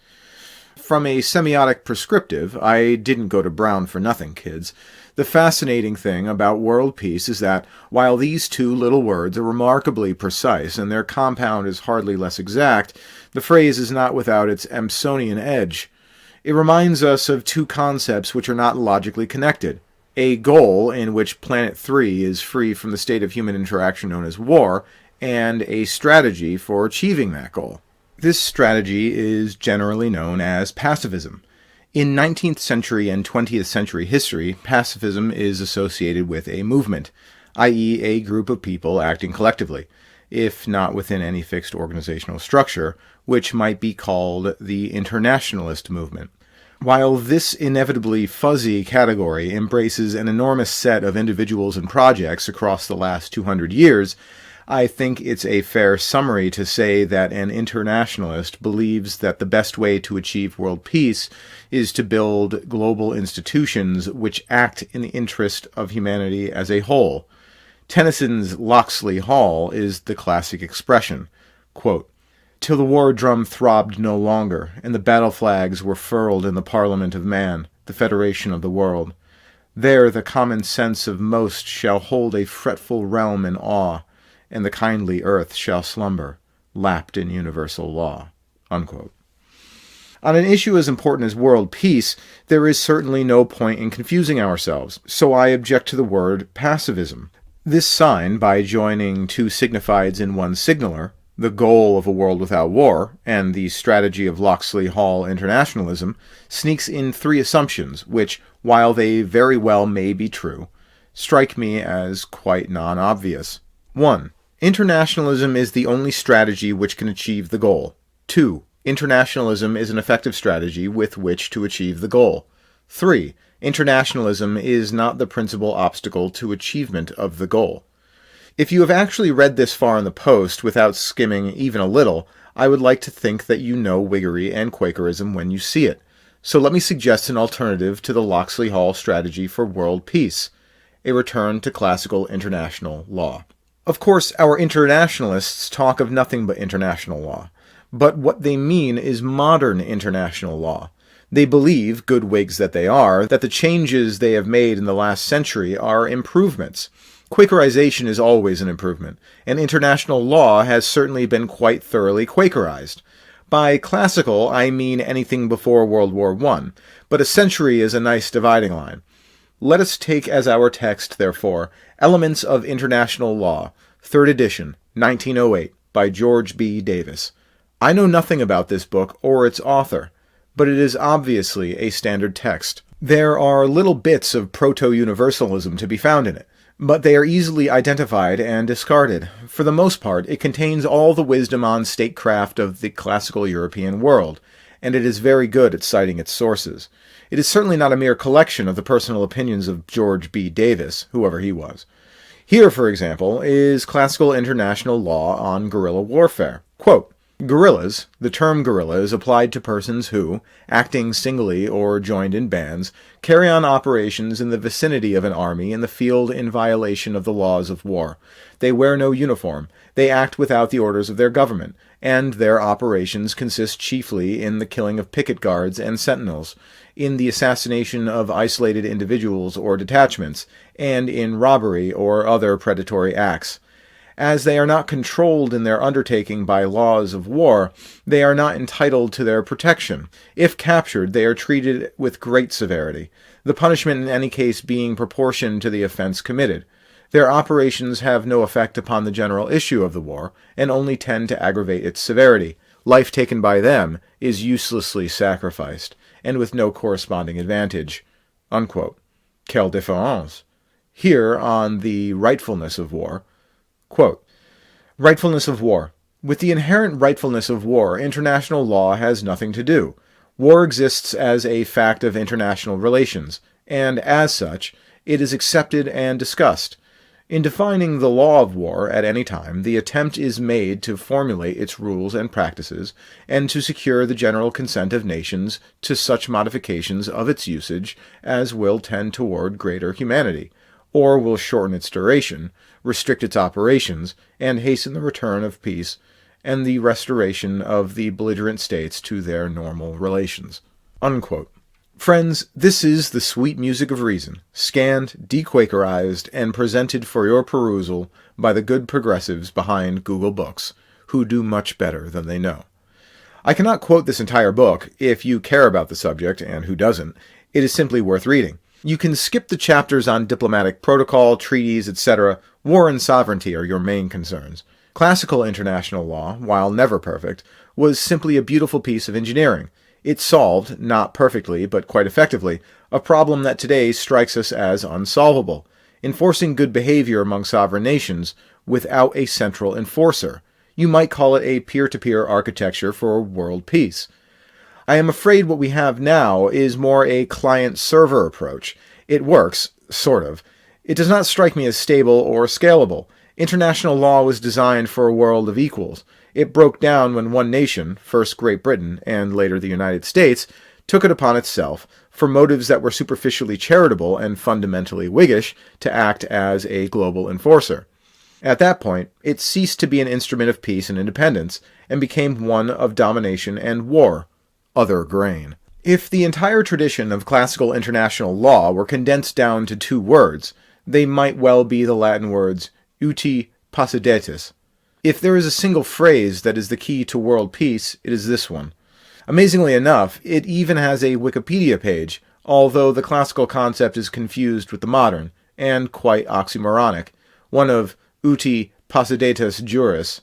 From a semiotic prescriptive, I didn't go to Brown for nothing, kids. The fascinating thing about world peace is that, while these two little words are remarkably precise and their compound is hardly less exact, the phrase is not without its Emersonian edge. It reminds us of two concepts which are not logically connected. A goal in which Planet 3 is free from the state of human interaction known as war, and a strategy for achieving that goal. This strategy is generally known as pacifism. In 19th century and 20th century history, pacifism is associated with a movement, i.e. a group of people acting collectively, if not within any fixed organizational structure, which might be called the internationalist movement. While this inevitably fuzzy category embraces an enormous set of individuals and projects across the last 200 years, I think it's a fair summary to say that an internationalist believes that the best way to achieve world peace is to build global institutions which act in the interest of humanity as a whole. Tennyson's Locksley Hall is the classic expression, quote, "Till the war drum throbbed no longer, and the battle flags were furled in the Parliament of Man, the federation of the world. There the common sense of most shall hold a fretful realm in awe, and the kindly earth shall slumber, lapped in universal law." Unquote. On an issue as important as world peace, there is certainly no point in confusing ourselves, so I object to the word pacifism. This sign, by joining two signifieds in one signaler, the goal of a world without war, and the strategy of Locksley Hall internationalism, sneaks in three assumptions which, while they very well may be true, strike me as quite non-obvious. 1. Internationalism is the only strategy which can achieve the goal. 2. Internationalism is an effective strategy with which to achieve the goal. 3. Internationalism is not the principal obstacle to achievement of the goal. If you have actually read this far in the post without skimming even a little, I would like to think that you know Whiggery and Quakerism when you see it. So let me suggest an alternative to the Locksley Hall strategy for world peace. a return to classical international law. Of course, our internationalists talk of nothing but international law, but what they mean is modern international law. They believe, good Whigs that they are, that the changes they have made in the last century are improvements. Quakerization is always an improvement, and international law has certainly been quite thoroughly Quakerized. By classical, I mean anything before World War I, but a century is a nice dividing line. Let us take as our text, therefore, Elements of International Law, 3rd edition, 1908, by George B. Davis. I know nothing about this book or its author, but it is obviously a standard text. There are little bits of proto-universalism to be found in it, but they are easily identified and discarded. For the most part, it contains all the wisdom on statecraft of the classical European world, and it is very good at citing its sources. It is certainly not a mere collection of the personal opinions of George B. Davis, whoever he was. Here, for example, is classical international law on guerrilla warfare. Quote, guerrillas, the term guerrilla is applied to persons who, acting singly or joined in bands, carry on operations in the vicinity of an army in the field in violation of the laws of war. They wear no uniform, they act without the orders of their government, and their operations consist chiefly in the killing of picket guards and sentinels, in the assassination of isolated individuals or detachments, and in robbery or other predatory acts. As they are not controlled in their undertaking by laws of war, they are not entitled to their protection. If captured, they are treated with great severity, the punishment in any case being proportioned to the offense committed. Their operations have no effect upon the general issue of the war, and only tend to aggravate its severity. Life taken by them is uselessly sacrificed, and with no corresponding advantage." Unquote. Quelle différence! Here, on the rightfulness of war, quote, "Rightfulness of war. With the inherent rightfulness of war, international law has nothing to do. War exists as a fact of international relations, and as such, it is accepted and discussed. In defining the law of war at any time, the attempt is made to formulate its rules and practices, and to secure the general consent of nations to such modifications of its usage as will tend toward greater humanity, or will shorten its duration, restrict its operations, and hasten the return of peace and the restoration of the belligerent states to their normal relations." Unquote. Friends, this is the sweet music of reason, scanned, de-Quakerized, and presented for your perusal by the good progressives behind Google Books, who do much better than they know. I cannot quote this entire book. If you care about the subject, and who doesn't, it is simply worth reading. You can skip the chapters on diplomatic protocol, treaties, etc. War and sovereignty are your main concerns. Classical international law, while never perfect, was simply a beautiful piece of engineering. It solved, not perfectly, but quite effectively, a problem that today strikes us as unsolvable, enforcing good behavior among sovereign nations without a central enforcer. You might call it a peer-to-peer architecture for world peace. I am afraid what we have now is more a client-server approach. It works, sort of. It does not strike me as stable or scalable. International law was designed for a world of equals. It broke down when one nation, first Great Britain and later the United States, took it upon itself, for motives that were superficially charitable and fundamentally Whiggish, to act as a global enforcer. At that point, it ceased to be an instrument of peace and independence, and became one of domination and war. Other grain. If the entire tradition of classical international law were condensed down to two words, they might well be the Latin words uti possidetis. If there is a single phrase that is the key to world peace, it is this one. Amazingly enough, it even has a Wikipedia page, although the classical concept is confused with the modern, and quite oxymoronic, one of uti possidetis juris.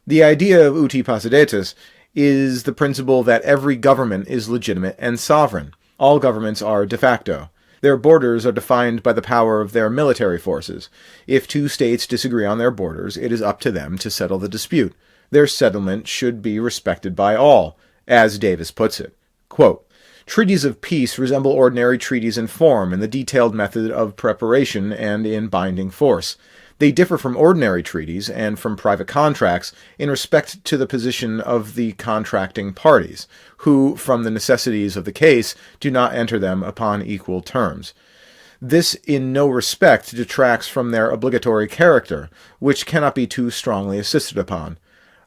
The idea of uti possidetis is the principle that every government is legitimate and sovereign. All governments are de facto. Their borders are defined by the power of their military forces. If two states disagree on their borders, it is up to them to settle the dispute. Their settlement should be respected by all, as Davis puts it. Quote, "Treaties of peace resemble ordinary treaties in form, in the detailed method of preparation, and in binding force. They differ from ordinary treaties and from private contracts in respect to the position of the contracting parties, who, from the necessities of the case, do not enter them upon equal terms. This in no respect detracts from their obligatory character, which cannot be too strongly insisted upon.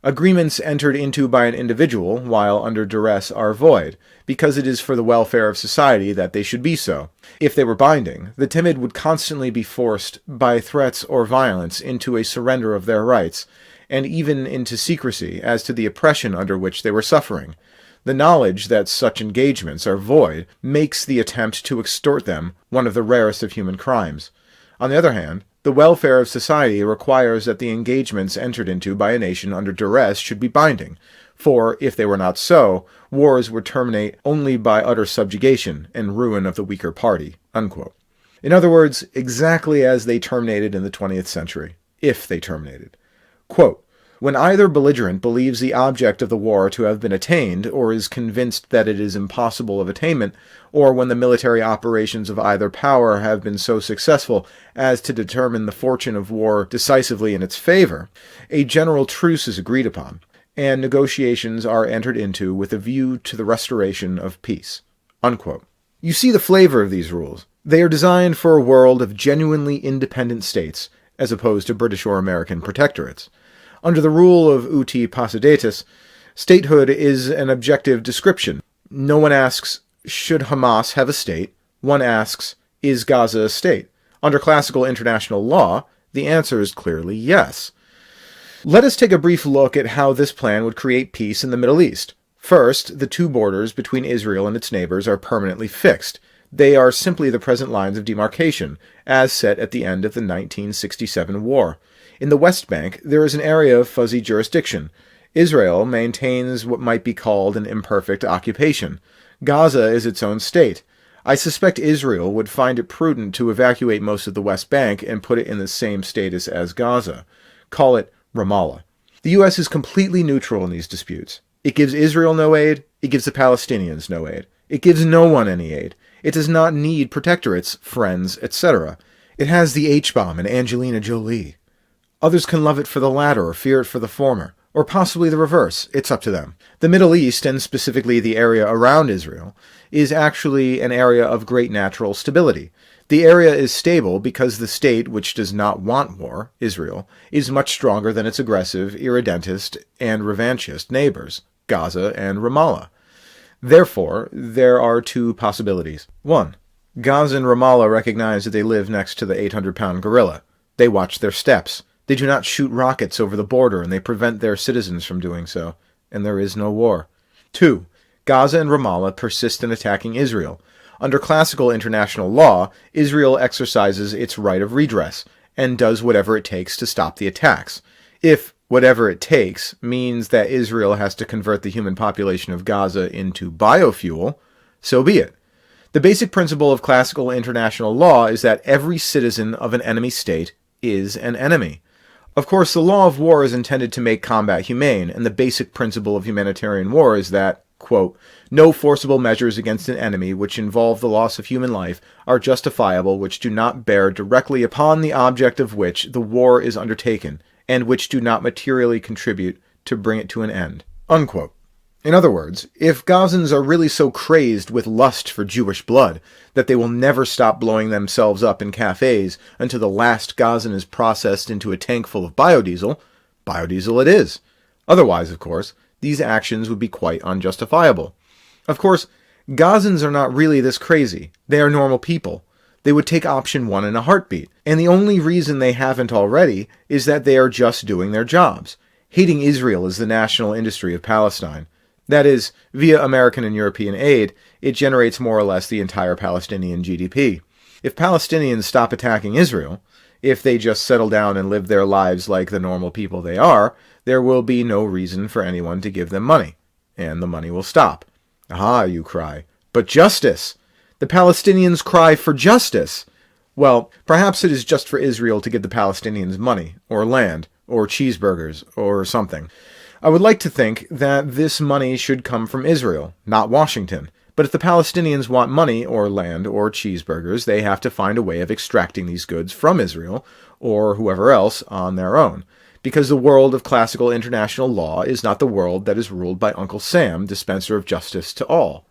Agreements entered into by an individual, while under duress, are void, because it is for the welfare of society that they should be so. If they were binding, the timid would constantly be forced, by threats or violence, into a surrender of their rights, and even into secrecy as to the oppression under which they were suffering. The knowledge that such engagements are void makes the attempt to extort them one of the rarest of human crimes. On the other hand, the welfare of society requires that the engagements entered into by a nation under duress should be binding, for, if they were not so, wars would terminate only by utter subjugation and ruin of the weaker party." Unquote. In other words, exactly as they terminated in the 20th century, if they terminated. Quote, "When either belligerent believes the object of the war to have been attained, or is convinced that it is impossible of attainment, or when the military operations of either power have been so successful as to determine the fortune of war decisively in its favor, a general truce is agreed upon, and negotiations are entered into with a view to the restoration of peace." Unquote. You see the flavor of these rules. They are designed for a world of genuinely independent states, as opposed to British or American protectorates. Under the rule of uti possidetis, statehood is an objective description. No one asks, should Hamas have a state? One asks, is Gaza a state? Under classical international law, the answer is clearly yes. Let us take a brief look at how this plan would create peace in the Middle East. First, the two borders between Israel and its neighbors are permanently fixed. They are simply the present lines of demarcation, as set at the end of the 1967 war. In the West Bank, there is an area of fuzzy jurisdiction. Israel maintains what might be called an imperfect occupation. Gaza is its own state. I suspect Israel would find it prudent to evacuate most of the West Bank and put it in the same status as Gaza. Call it Ramallah. The U.S. is completely neutral in these disputes. It gives Israel no aid. It gives the Palestinians no aid. It gives no one any aid. It does not need protectorates, friends, etc. It has the H-bomb and Angelina Jolie. Others can love it for the latter or fear it for the former, or possibly the reverse. It's up to them. The Middle East, and specifically the area around Israel, is actually an area of great natural stability. The area is stable because the state, which does not want war, Israel, is much stronger than its aggressive, irredentist, and revanchist neighbors, Gaza and Ramallah. Therefore, there are two possibilities. 1. Gaza and Ramallah recognize that they live next to the 800-pound gorilla. They watch their steps. They do not shoot rockets over the border, and they prevent their citizens from doing so, and there is no war. 2. Gaza and Ramallah persist in attacking Israel. Under classical international law, Israel exercises its right of redress, and does whatever it takes to stop the attacks. If whatever it takes means that Israel has to convert the human population of Gaza into biofuel, so be it. The basic principle of classical international law is that every citizen of an enemy state is an enemy. Of course, the law of war is intended to make combat humane, and the basic principle of humanitarian war is that, quote, "No forcible measures against an enemy which involve the loss of human life are justifiable which do not bear directly upon the object of which the war is undertaken, and which do not materially contribute to bring it to an end." Unquote. In other words, if Gazans are really so crazed with lust for Jewish blood that they will never stop blowing themselves up in cafes until the last Gazan is processed into a tank full of biodiesel, biodiesel it is. Otherwise, of course, these actions would be quite unjustifiable. Of course, Gazans are not really this crazy. They are normal people. They would take option 1 in a heartbeat, and the only reason they haven't already is that they are just doing their jobs. Hating Israel is the national industry of Palestine. That is, via American and European aid, it generates more or less the entire Palestinian GDP. If Palestinians stop attacking Israel, if they just settle down and live their lives like the normal people they are, there will be no reason for anyone to give them money, and the money will stop. Aha, you cry. But justice! The Palestinians cry for justice! Well, perhaps it is just for Israel to give the Palestinians money, or land, or cheeseburgers, or something. I would like to think that this money should come from Israel, not Washington. But if the Palestinians want money, or land, or cheeseburgers, they have to find a way of extracting these goods from Israel, or whoever else, on their own. Because the world of classical international law is not the world that is ruled by Uncle Sam, dispenser of justice to all.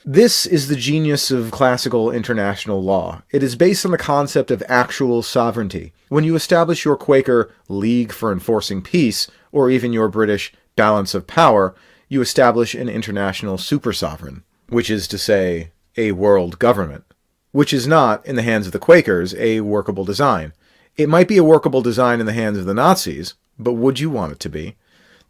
This is the genius of classical international law. It is based on the concept of actual sovereignty. When you establish your Quaker League for Enforcing Peace, or even your British balance of power, you establish an international super-sovereign, which is to say, a world government, which is not, in the hands of the Quakers, a workable design. It might be a workable design in the hands of the Nazis, but would you want it to be?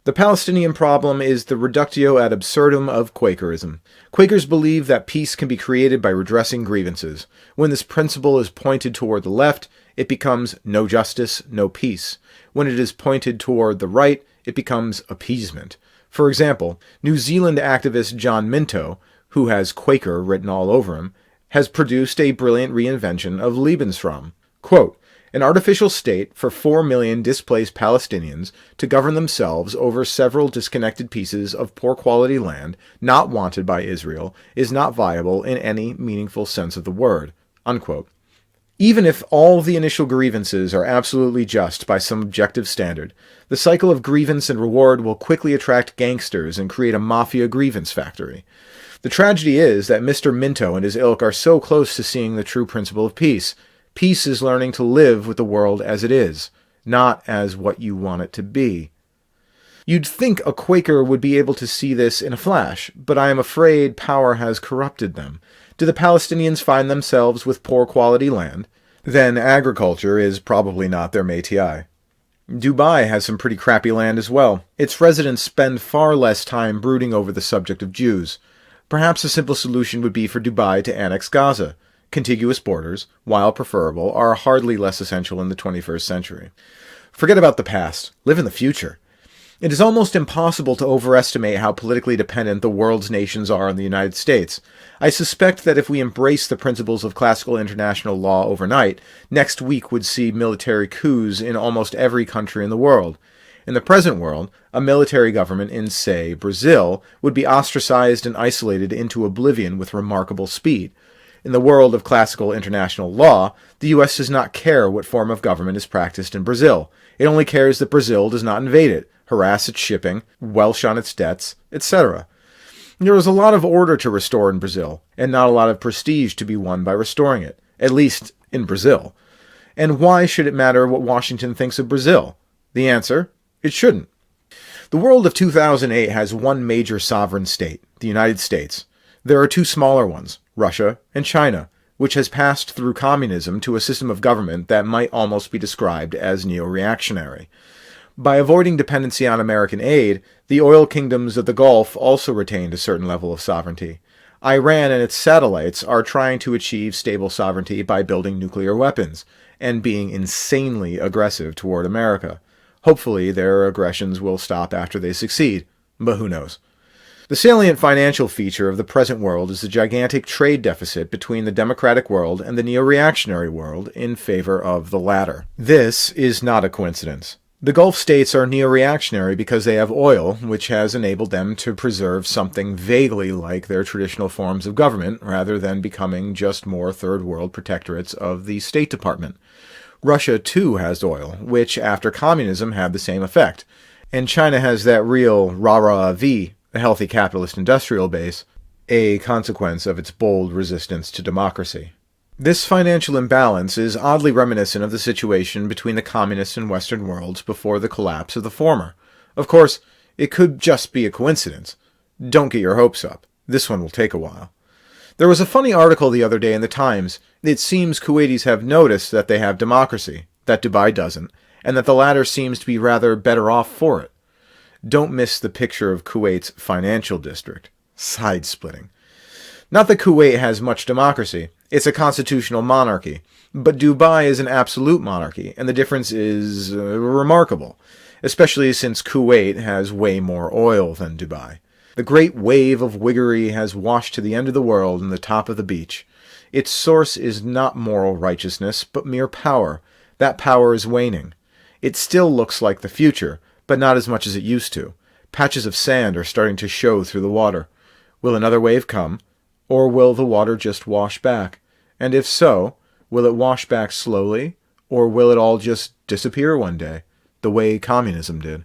The Palestinian problem is the reductio ad absurdum of Quakerism. Quakers believe that peace can be created by redressing grievances. When this principle is pointed toward the left, it becomes no justice, no peace. When it is pointed toward the right, it becomes appeasement. For example, New Zealand activist John Minto, who has Quaker written all over him, has produced a brilliant reinvention of Lebensraum. Quote, an artificial state for 4 million displaced Palestinians to govern themselves over several disconnected pieces of poor quality land not wanted by Israel is not viable in any meaningful sense of the word. Unquote. Even if all the initial grievances are absolutely just by some objective standard, the cycle of grievance and reward will quickly attract gangsters and create a mafia grievance factory. The tragedy is that Mr. Minto and his ilk are so close to seeing the true principle of peace. Peace is learning to live with the world as it is, not as what you want it to be. You'd think a Quaker would be able to see this in a flash, but I am afraid power has corrupted them. Do the Palestinians find themselves with poor quality land? Then agriculture is probably not their métier. Dubai has some pretty crappy land as well. Its residents spend far less time brooding over the subject of Jews. Perhaps a simple solution would be for Dubai to annex Gaza. Contiguous borders, while preferable, are hardly less essential in the 21st century. Forget about the past. Live in the future. It is almost impossible to overestimate how politically dependent the world's nations are on the United States. I suspect that if we embrace the principles of classical international law overnight, next week would see military coups in almost every country in the world. In the present world, a military government in, say, Brazil would be ostracized and isolated into oblivion with remarkable speed. In the world of classical international law, the U.S. does not care what form of government is practiced in Brazil. It only cares that Brazil does not invade it, harass its shipping, welsh on its debts, etc. There is a lot of order to restore in Brazil, and not a lot of prestige to be won by restoring it, at least in Brazil. And why should it matter what Washington thinks of Brazil? The answer, it shouldn't. The world of 2008 has one major sovereign state, the United States. There are two smaller ones, Russia and China, which has passed through communism to a system of government that might almost be described as neo-reactionary. By avoiding dependency on American aid, the oil kingdoms of the Gulf also retained a certain level of sovereignty. Iran and its satellites are trying to achieve stable sovereignty by building nuclear weapons and being insanely aggressive toward America. Hopefully their aggressions will stop after they succeed, but who knows. The salient financial feature of the present world is the gigantic trade deficit between the democratic world and the neo-reactionary world in favor of the latter. This is not a coincidence. The Gulf states are neo-reactionary because they have oil, which has enabled them to preserve something vaguely like their traditional forms of government, rather than becoming just more third-world protectorates of the State Department. Russia, too, has oil, which, after communism, had the same effect. And China has that real rah-rah-v, a healthy capitalist industrial base, a consequence of its bold resistance to democracy. This financial imbalance is oddly reminiscent of the situation between the communist and Western worlds before the collapse of the former. Of course, it could just be a coincidence. Don't get your hopes up. This one will take a while. There was a funny article the other day in the Times. It seems Kuwaitis have noticed that they have democracy, that Dubai doesn't, and that the latter seems to be rather better off for it. Don't miss the picture of Kuwait's financial district. Side-splitting. Not that Kuwait has much democracy. It's a constitutional monarchy. But Dubai is an absolute monarchy, and the difference is remarkable, especially since Kuwait has way more oil than Dubai. The great wave of Whiggery has washed to the end of the world and the top of the beach. Its source is not moral righteousness, but mere power. That power is waning. It still looks like the future, but not as much as it used to. Patches of sand are starting to show through the water. Will another wave come? Or will the water just wash back? And if so, will it wash back slowly? Or will it all just disappear one day, the way communism did?